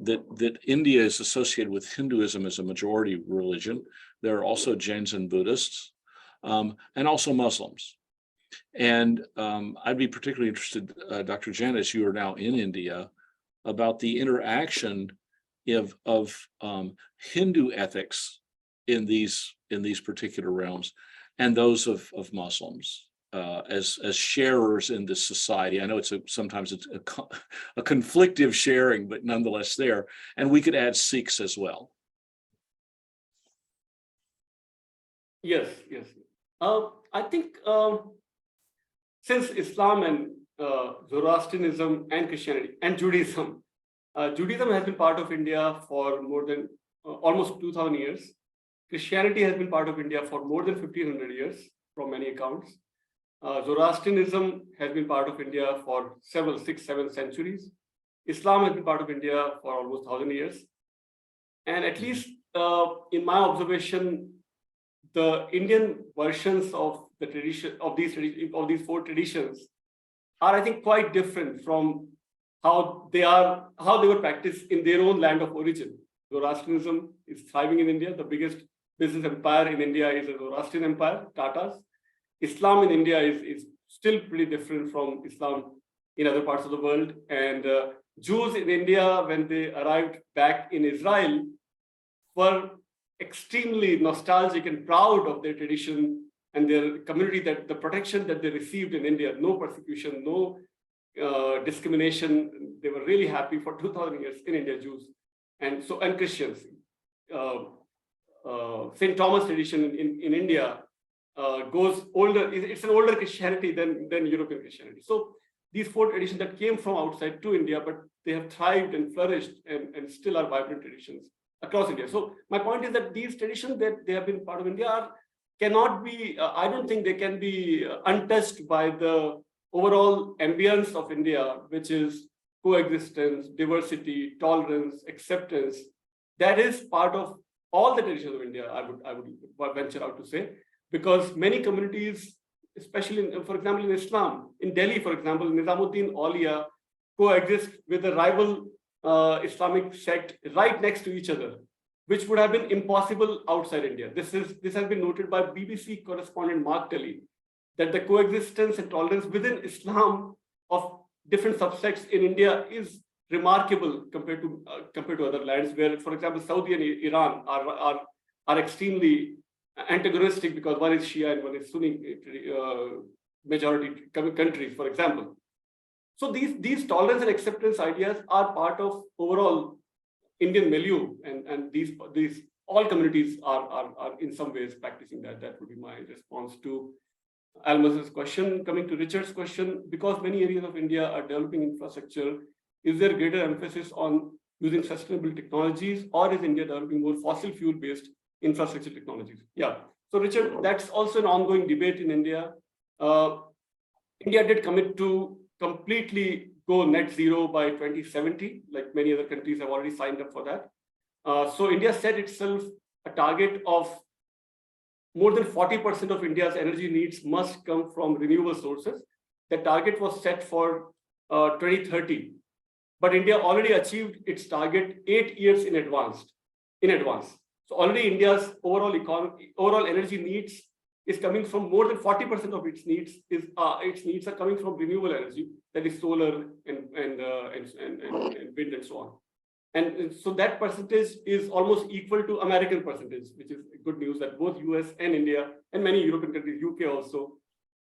that India is associated with Hinduism as a majority religion. There are also Jains and Buddhists, and also Muslims. And I'd be particularly interested, Dr. Jain, as you are now in India, about the interaction of Hindu ethics in these particular realms and those of Muslims as sharers in this society. I know sometimes it's a conflictive sharing, but nonetheless there. And we could add Sikhs as well. Yes. I think since Islam and Zoroastrianism and Christianity and Judaism, Judaism has been part of India for more than almost 2,000 years. Christianity has been part of India for more than 1,500 years from many accounts. Zoroastrianism has been part of India for 6, 7 centuries. Islam has been part of India for almost 1,000 years. And at least in my observation, the Indian versions of the tradition of these 4 traditions are, I think, quite different from how they were practiced in their own land of origin. Zoroastrianism is thriving in India. The biggest business empire in India is the Zoroastrian empire, Tatas. Islam in India is still pretty different from Islam in other parts of the world. And Jews in India, when they arrived back in Israel, were extremely nostalgic and proud of their tradition and their community, that the protection that they received in India, no persecution, no discrimination. They were really happy for 2,000 years in India, Jews and Christians. St. Thomas tradition in India goes older. It's an older Christianity than European Christianity. So these 4 traditions that came from outside to India, but they have thrived and flourished and still are vibrant traditions across India. So my point is that these traditions that they have been part of India cannot be, I don't think they can be untouched by the overall ambience of India, which is coexistence, diversity, tolerance, acceptance. That is part of all the traditions of India, I would venture out to say, because many communities, especially for example, in Islam, in Delhi, for example, Nizamuddin Auliya coexist with a rival Islamic sect right next to each other, which would have been impossible outside India. This has been noted by BBC correspondent Mark Tully, that the coexistence and tolerance within Islam of different subsects in India is remarkable compared to other lands, where, for example, Saudi and Iran are extremely antagonistic because one is Shia and one is Sunni majority countries, for example. So these tolerance and acceptance ideas are part of overall Indian milieu, and these all communities are in some ways practicing that. That would be my response to Almas's question. Coming to Richard's question, because many areas of India are developing infrastructure, is there greater emphasis on using sustainable technologies, or is India developing more fossil fuel-based infrastructure technologies? Yeah. So Richard, that's also an ongoing debate in India. India did commit to completely go net zero by 2070, like many other countries have already signed up for that. So India set itself a target of more than 40% of India's energy needs must come from renewable sources. The target was set for 2030, but India already achieved its target 8 years in advance. So already India's overall energy needs is coming from more than 40% of its needs are coming from renewable energy, that is solar and wind and so on. And so that percentage is almost equal to American percentage, which is good news that both US and India and many European countries, UK also,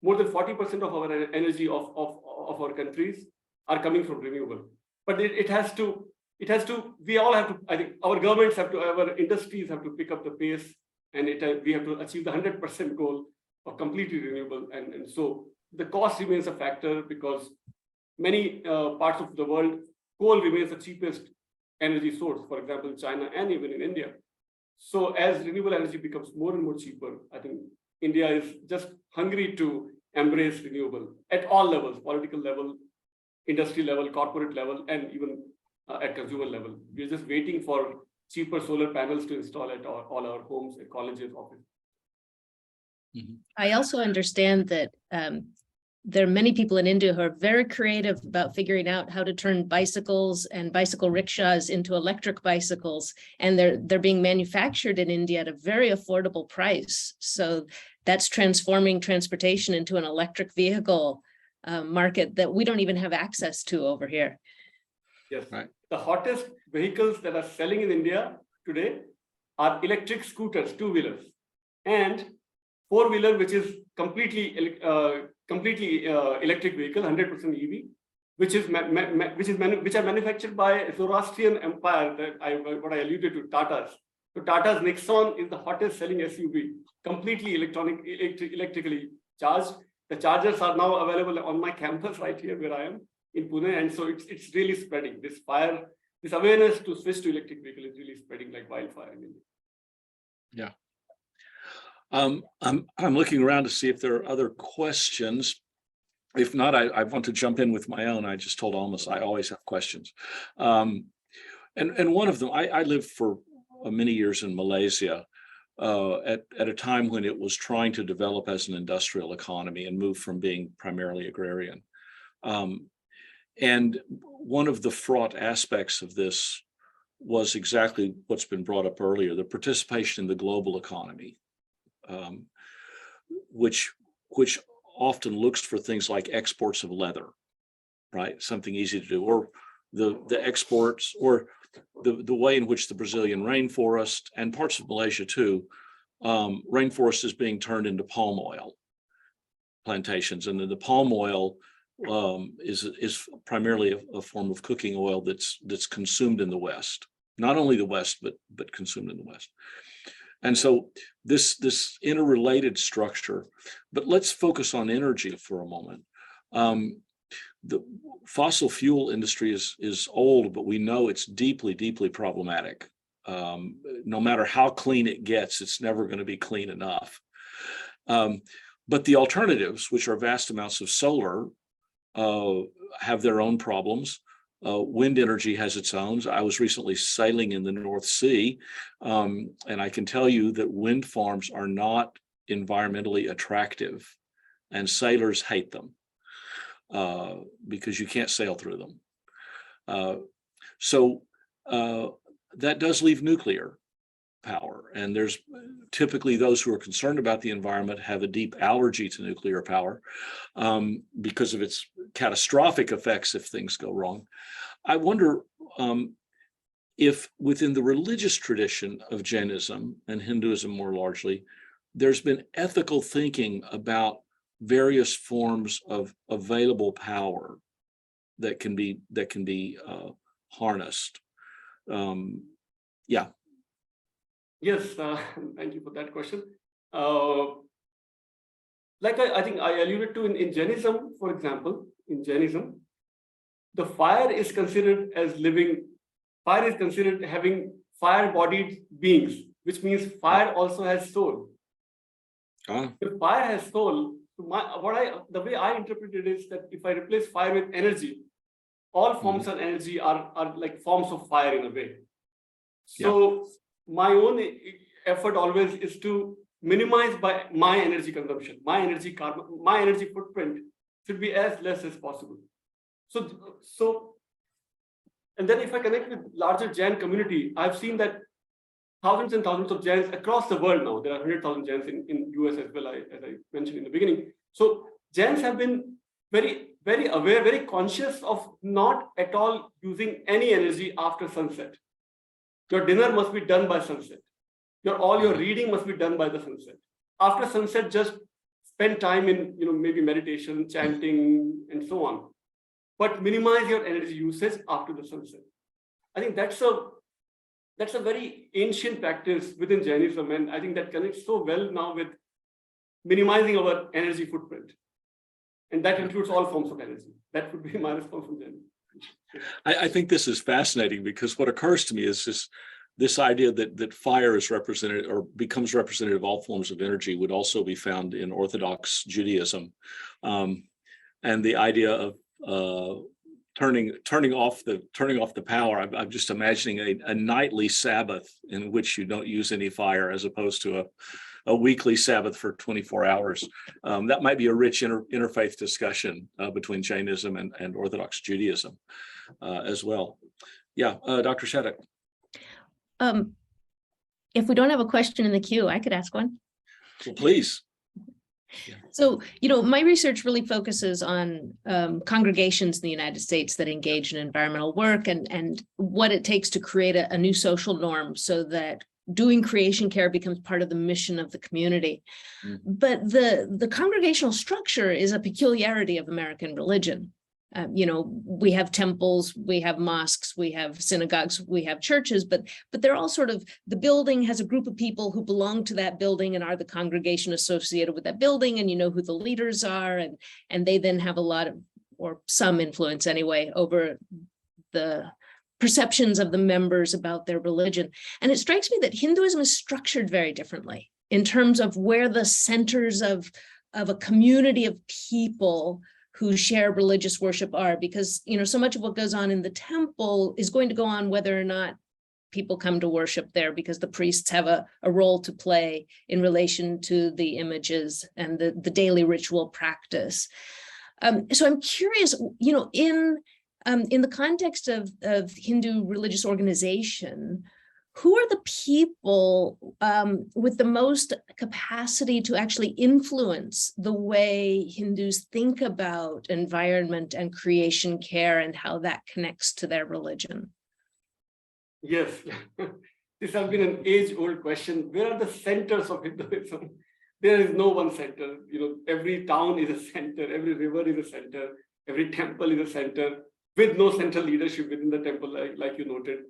more than 40% of our energy of our countries are coming from renewable. But it has to, we all have to, I think our governments have to, our industries have to pick up the pace, and we have to achieve the 100% goal of completely renewable. And so the cost remains a factor because many parts of the world, coal remains the cheapest energy source, for example, in China and even in India. So as renewable energy becomes more and more cheaper, I think India is just hungry to embrace renewable at all levels, political level, industry level, corporate level, and even at consumer level. We're just waiting for cheaper solar panels to install at all our homes, at colleges, offices. I also understand that there are many people in India who are very creative about figuring out how to turn bicycles and bicycle rickshaws into electric bicycles, and they're being manufactured in India at a very affordable price. So that's transforming transportation into an electric vehicle market that we don't even have access to over here. Yes, Right. The hottest vehicles that are selling in India today are electric scooters, two-wheelers, and four-wheeler, which is completely electric vehicle, 100% EV, which are manufactured by Zoroastrian Empire. What I alluded to, Tata's. So Tata's Nexon is the hottest selling SUV, completely electrically charged. The chargers are now available on my campus right here where I am in Pune, and so it's really spreading. This awareness to switch to electric vehicle is really spreading like wildfire in India. Yeah. I'm looking around to see if there are other questions. If not, I want to jump in with my own. I just told Almas I always have questions. And one of them, I lived for many years in Malaysia at a time when it was trying to develop as an industrial economy and move from being primarily agrarian. And one of the fraught aspects of this was exactly what's been brought up earlier, the participation in the global economy, which often looks for things like exports of leather, right? Something easy to do, or the exports, or the way in which the Brazilian rainforest and parts of Malaysia too, rainforest is being turned into palm oil plantations, and then the palm oil is primarily a form of cooking oil that's consumed in the West, not only the West, but consumed in the West. And so this interrelated structure, but let's focus on energy for a moment. The fossil fuel industry is old, but we know it's deeply, deeply problematic. No matter how clean it gets, it's never going to be clean enough. But the alternatives, which are vast amounts of solar, have their own problems. Wind energy has its own. I was recently sailing in the North Sea, and I can tell you that wind farms are not environmentally attractive, and sailors hate them because you can't sail through them. So that does leave nuclear power, and there's typically those who are concerned about the environment have a deep allergy to nuclear power because of its catastrophic effects if things go wrong. I wonder if within the religious tradition of Jainism and Hinduism more largely, there's been ethical thinking about various forms of available power that can be harnessed. Yeah. Yes, thank you for that question. Like I think I alluded to in Jainism, for example, in Jainism, the fire is considered as living, fire is considered having fire-bodied beings, which means fire also has soul. If fire has soul, the way I interpret it is that if I replace fire with energy, all forms of energy are like forms of fire in a way. So my own effort always is to minimize my energy consumption, my energy footprint should be as less as possible. So, and then if I connect with larger Jain community, I've seen that thousands and thousands of Jains across the world now. There are 100,000 Jains in US as well, as I mentioned in the beginning. So Jains have been very, very aware, very conscious of not at all using any energy after sunset. Your dinner must be done by sunset. All your reading must be done by the sunset. After sunset, just spend time in maybe meditation, chanting, and so on. But minimize your energy usage after the sunset. I think that's a very ancient practice within Jainism, and I think that connects so well now with minimizing our energy footprint. And that includes all forms of energy. That would be my response from Jainism. I think this is fascinating because what occurs to me is this idea that fire is represented or becomes representative of all forms of energy would also be found in Orthodox Judaism. And the idea of turning off the power. I'm just imagining a nightly Sabbath in which you don't use any fire, as opposed to a weekly Sabbath for 24 hours. That might be a rich interfaith discussion between Jainism and Orthodox Judaism as well. Yeah, Dr. Shattuck. If we don't have a question in the queue, I could ask one. Well, please. So, my research really focuses on congregations in the United States that engage in environmental work and what it takes to create a new social norm so that doing creation care becomes part of the mission of the community. Mm-hmm. But the congregational structure is a peculiarity of American religion. We have temples, we have mosques, we have synagogues, we have churches, but they're all sort of, the building has a group of people who belong to that building and are the congregation associated with that building, and you know who the leaders are, and they then have a lot of, or some influence anyway, over the perceptions of the members about their religion. And it strikes me that Hinduism is structured very differently in terms of where the centers of a community of people who share religious worship are, because so much of what goes on in the temple is going to go on whether or not people come to worship there, because the priests have a role to play in relation to the images and the daily ritual practice. So I'm curious, in the context of Hindu religious organization, who are the people with the most capacity to actually influence the way Hindus think about environment and creation care and how that connects to their religion? Yes, this has been an age-old question. Where are the centers of Hinduism? There is no one center. Every town is a center, every river is a center, every temple is a center, with no central leadership within the temple, like you noted.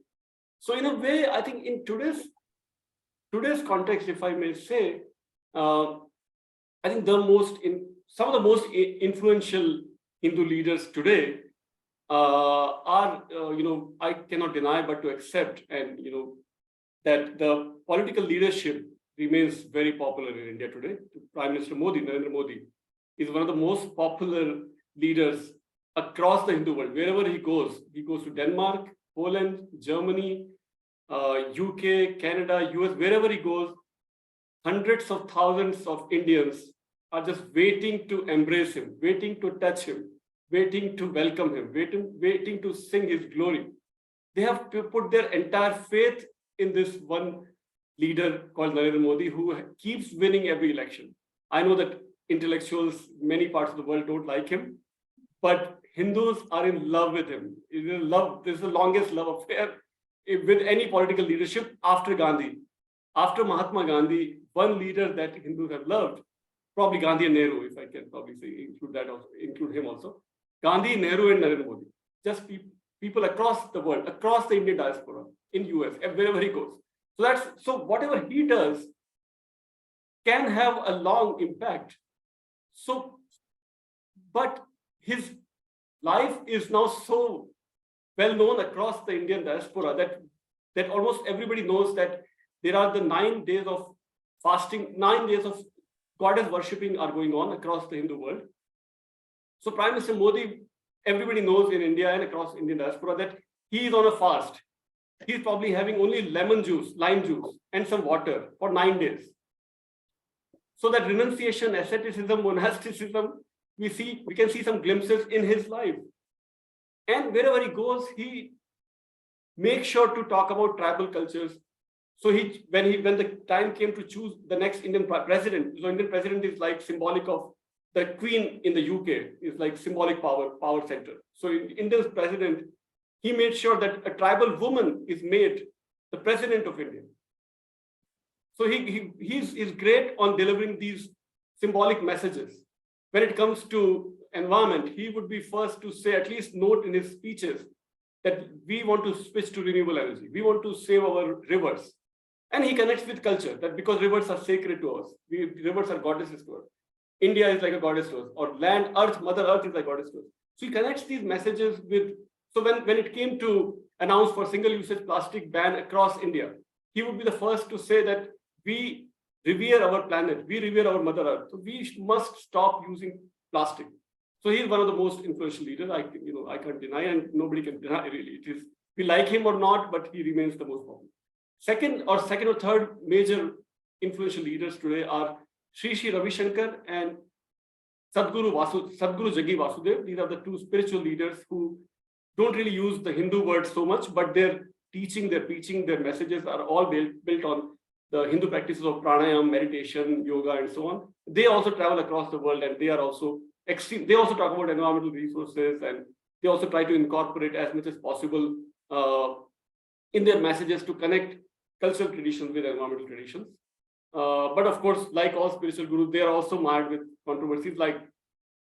So in a way, I think in today's context, if I may say, I think some of the most influential Hindu leaders today are, I cannot deny but to accept, and that the political leadership remains very popular in India today. Prime Minister Modi, Narendra Modi, is one of the most popular leaders across the Hindu world. Wherever he goes to Denmark, Poland, Germany, UK, Canada, US, wherever he goes, hundreds of thousands of Indians are just waiting to embrace him, waiting to touch him, waiting to welcome him, waiting to sing his glory. They have put their entire faith in this one leader called Narendra Modi, who keeps winning every election. I know that intellectuals, many parts of the world don't like him, but Hindus are in love with him. This is the longest love affair with any political leadership after Gandhi. After Mahatma Gandhi, one leader that Hindus have loved, probably Gandhi and Nehru, if I can probably say, include him also. Gandhi, Nehru, and Narendra Modi. Just people across the world, across the Indian diaspora, in US, wherever he goes. So whatever he does can have a long impact. But his life is now so well known across the Indian diaspora that almost everybody knows that there are the 9 days of fasting, 9 days of goddess worshipping are going on across the Hindu world. So Prime Minister Modi, everybody knows in India and across Indian diaspora that he is on a fast. He's probably having only lemon juice, lime juice, and some water for 9 days. So that renunciation, asceticism, monasticism, we can see some glimpses in his life. And wherever he goes, he makes sure to talk about tribal cultures. So when the time came to choose the next Indian president, so Indian president is like symbolic of the Queen in the UK, is like symbolic power center. So in India's president, he made sure that a tribal woman is made the president of India. So he's great on delivering these symbolic messages. When it comes to environment, he would be first to say, at least note in his speeches, that we want to switch to renewable energy. We want to save our rivers. And he connects with culture, that because rivers are sacred to us, rivers are goddesses to us. India is like a goddess to us, or land, earth, Mother Earth is like a goddess to us. So he connects these messages with, so when it came to announce for single-use plastic ban across India, he would be the first to say that we revere our planet, we revere our Mother Earth. So we must stop using plastic. So he's one of the most influential leaders. I can't deny, and nobody can deny really. It is, we like him or not, but he remains the most popular. Second or third major influential leaders today are Sri Ravi Shankar and Sadhguru Jaggi Vasudev. These are the two spiritual leaders who don't really use the Hindu word so much, but their teaching, their preaching, their messages are all built on the Hindu practices of pranayama, meditation, yoga, and so on. They also travel across the world, and they are also extreme. They also talk about environmental resources, and they also try to incorporate as much as possible in their messages to connect cultural traditions with environmental traditions. But of course, like all spiritual gurus, they are also marred with controversies. Like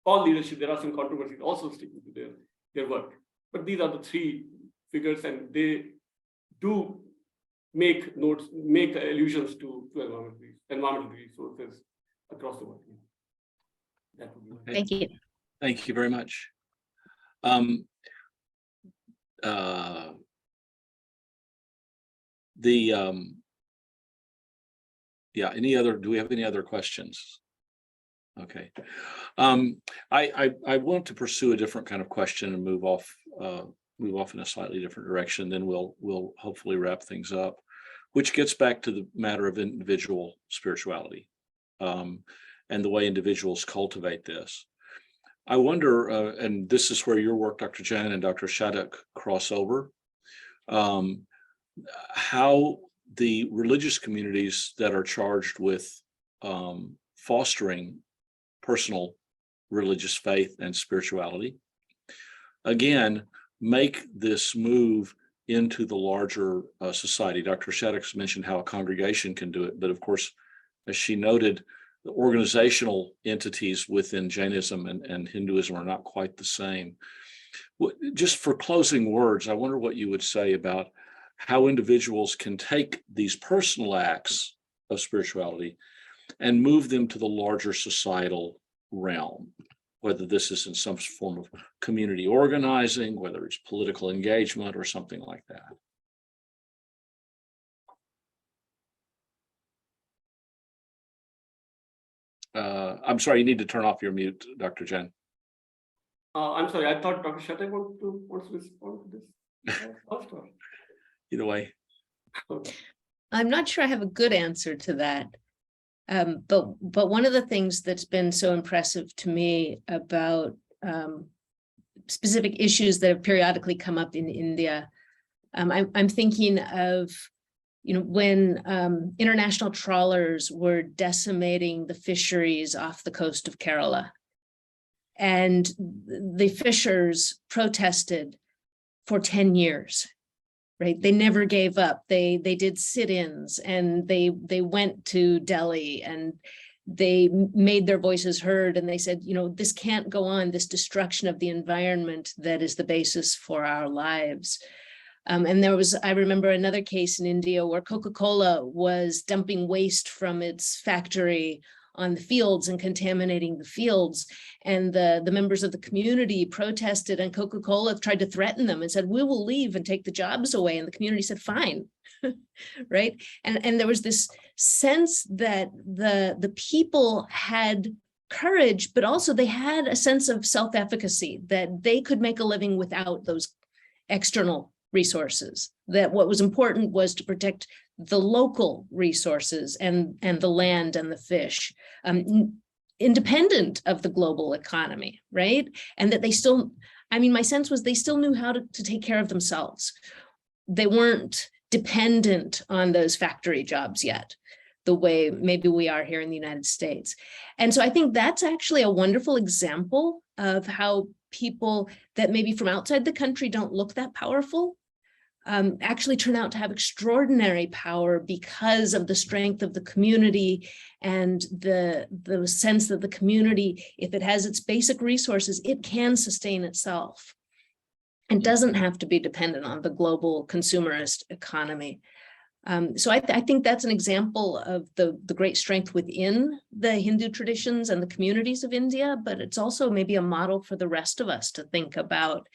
all leadership, there are some controversies also sticking to their work. But these are the three figures, and they do make allusions to environmental resources across the world. That would be Thank you. Thank you very much. Do we have any other questions? Okay. I want to pursue a different kind of question and move off in a slightly different direction. Then we'll hopefully wrap things up, which gets back to the matter of individual spirituality, and the way individuals cultivate this. I wonder, and this is where your work, Dr. Jain and Dr. Shattuck, cross over, how the religious communities that are charged with fostering personal religious faith and spirituality, again, make this move into the larger society. Dr. Shattuck's mentioned how a congregation can do it, but of course, as she noted, the organizational entities within Jainism and Hinduism are not quite the same. Just for closing words, I wonder what you would say about how individuals can take these personal acts of spirituality and move them to the larger societal realm, whether this is in some form of community organizing, whether it's political engagement or something like that. I'm sorry, you need to turn off your mute, Dr. Jain. I'm sorry, I thought Dr. Shattuck wants to respond to this. Either way. I'm not sure I have a good answer to that. But one of the things that's been so impressive to me about specific issues that have periodically come up in India, I'm thinking of, when international trawlers were decimating the fisheries off the coast of Kerala, and the fishers protested for 10 years. Right, they never gave up. They did sit-ins, and they went to Delhi, and they made their voices heard, and they said, this can't go on, this destruction of the environment that is the basis for our lives. And I remember another case in India where Coca-Cola was dumping waste from its factory on the fields and contaminating the fields. And the members of the community protested, and Coca-Cola tried to threaten them and said, we will leave and take the jobs away. And the community said, fine, right? And there was this sense that the people had courage, but also they had a sense of self-efficacy, that they could make a living without those external resources, that what was important was to protect the local resources and the land and the fish, independent of the global economy, right? And that they still, my sense was they still knew how to take care of themselves. They weren't dependent on those factory jobs yet, the way maybe we are here in the United States. And so I think that's actually a wonderful example of how people that maybe from outside the country don't look that powerful actually turn out to have extraordinary power because of the strength of the community and the sense that the community, if it has its basic resources, it can sustain itself and doesn't have to be dependent on the global consumerist economy. So I think that's an example of the great strength within the Hindu traditions and the communities of India, but it's also maybe a model for the rest of us to think about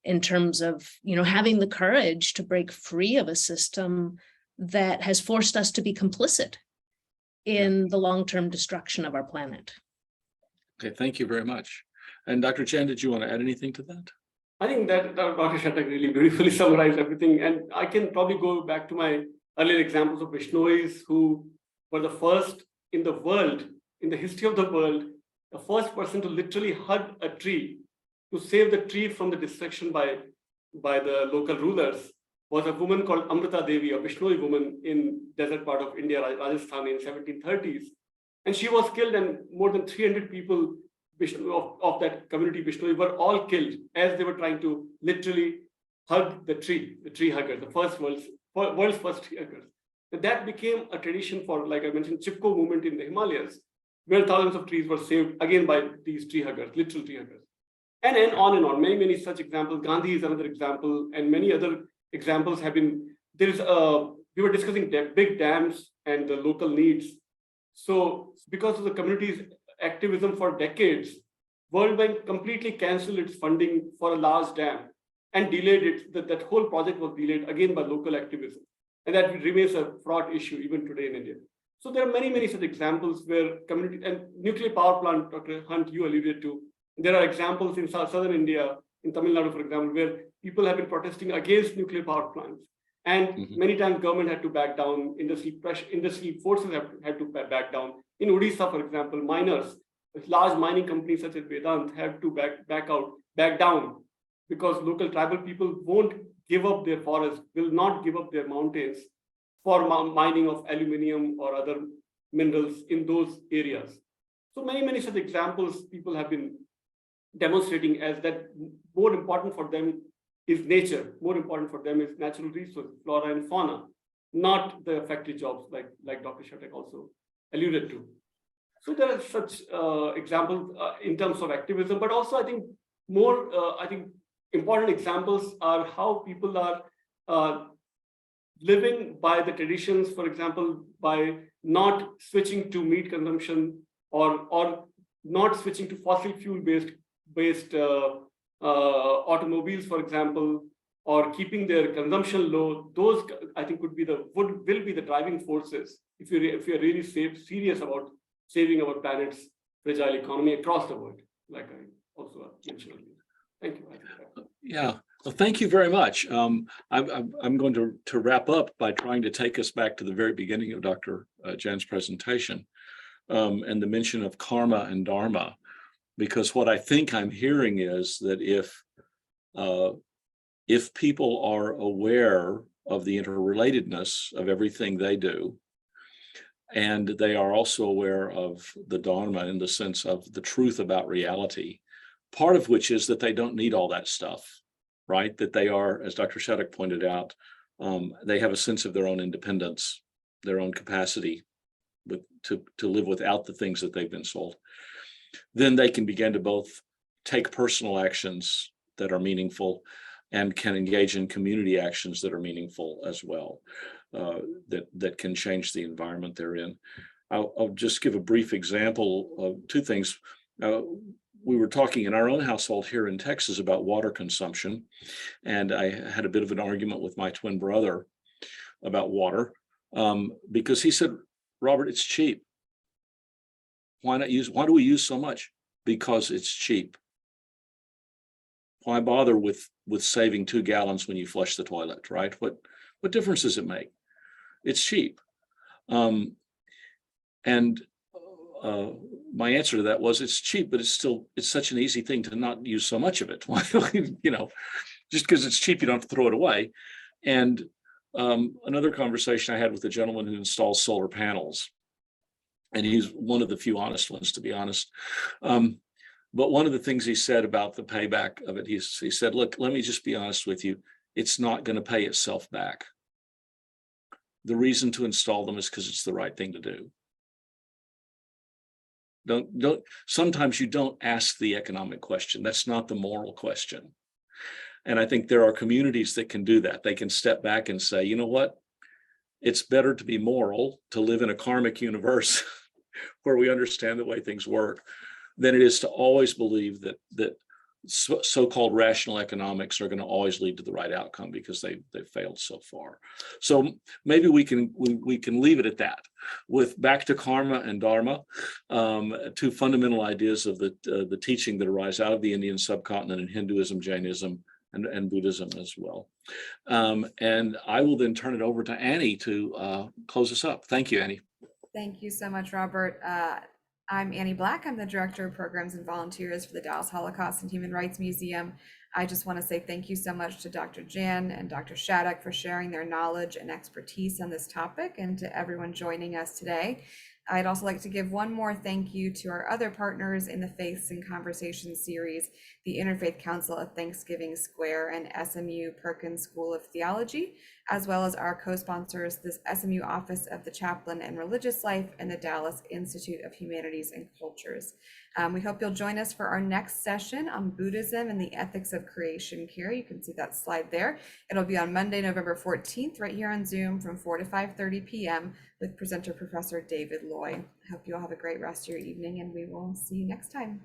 in terms of, having the courage to break free of a system that has forced us to be complicit in the long-term destruction of our planet. Okay, thank you very much. And Dr. Jain, did you want to add anything to that? I think that Dr. Shattuck really beautifully summarized everything. And I can probably go back to my earlier examples of Vishnois, who were the first in the world, in the history of the world, the first person to literally hug a tree to save the tree from the destruction by the local rulers, was a woman called Amrita Devi, a Vishnoi woman in desert part of India, Rajasthan, in 1730s. And she was killed, and more than 300 people of that community, Vishnoi, were all killed as they were trying to literally hug the tree hugger, the world's first tree huggers. And that became a tradition for, like I mentioned, Chipko movement in the Himalayas, where thousands of trees were saved again by these tree huggers, literal tree huggers. And on and on, many such examples. Gandhi is another example, and many other examples have been. We were discussing big dams and the local needs. So because of the community's activism for decades, World Bank completely canceled its funding for a large dam and delayed it. That whole project was delayed again by local activism. And that remains a fraught issue even today in India. So there are many such examples where community and nuclear power plant, Dr. Hunt, you alluded to. There are examples in southern India, in Tamil Nadu, for example, where people have been protesting against nuclear power plants. And many times government had to back down, industry forces had to back down. In Odisha, for example, miners, large mining companies such as Vedant have to back down, because local tribal people won't give up their forests, will not give up their mountains for mining of aluminium or other minerals in those areas. So many such examples people have been demonstrating as that more important for them is nature, more important for them is natural resources, flora and fauna, not the factory jobs like Dr. Shattuck also alluded to. So there are such examples in terms of activism, but also I think more important examples are how people are living by the traditions, for example, by not switching to meat consumption or not switching to fossil fuel based automobiles, for example, or keeping their consumption low. Those I think will be the driving forces if you're really serious about saving our planet's fragile economy across the world, like I also mentioned earlier. Thank you. Yeah. Well, thank you very much. I'm going to wrap up by trying to take us back to the very beginning of Dr. Jain's presentation and the mention of karma and dharma, because what I think I'm hearing is that if people are aware of the interrelatedness of everything they do, and they are also aware of the dharma in the sense of the truth about reality, part of which is that they don't need all that stuff, right? That they are, as Dr. Shattuck pointed out, they have a sense of their own independence, their own capacity to live without the things that they've been sold. Then they can begin to both take personal actions that are meaningful and can engage in community actions that are meaningful as well, that can change the environment they're in. I'll just give a brief example of two things. We were talking in our own household here in Texas about water consumption, and I had a bit of an argument with my twin brother about water because he said, "Robert, it's cheap. Why do we use so much? Because it's cheap. Why bother with saving 2 gallons when you flush the toilet, right? What difference does it make? It's cheap." My answer to that was, it's cheap, but it's such an easy thing to not use so much of it. Just because it's cheap, you don't have to throw it away. And another conversation I had with a gentleman who installs solar panels, and he's one of the few honest ones, to be honest. But one of the things he said about the payback of it, he said, "Look, let me just be honest with you. It's not going to pay itself back. The reason to install them is because it's the right thing to do. Sometimes you don't ask the economic question. That's not the moral question." And I think there are communities that can do that. They can step back and say, you know what? It's better to be moral, to live in a karmic universe where we understand the way things work, than it is to always believe that so-called rational economics are going to always lead to the right outcome because they've failed so far. So maybe we can leave it at that. With back to karma and dharma, two fundamental ideas of the teaching that arise out of the Indian subcontinent in Hinduism, Jainism, and Buddhism as well. And I will then turn it over to Annie to close us up. Thank you, Annie. Thank you so much, Robert. I'm Annie Black. I'm the Director of Programs and Volunteers for the Dallas Holocaust and Human Rights Museum. I just want to say thank you so much to Dr. Jain and Dr. Shattuck for sharing their knowledge and expertise on this topic, and to everyone joining us today. I'd also like to give one more thank you to our other partners in the Faiths in Conversation series, the Interfaith Council of Thanksgiving Square and SMU Perkins School of Theology, as well as our co-sponsors, the SMU Office of the Chaplain and Religious Life and the Dallas Institute of Humanities and Cultures. We hope you'll join us for our next session on Buddhism and the ethics of creation care. You can see that slide there. It'll be on Monday, November 14th, right here on Zoom from 4 to 5:30 p.m. with presenter Professor David Loy. I hope you all have a great rest of your evening, and we will see you next time.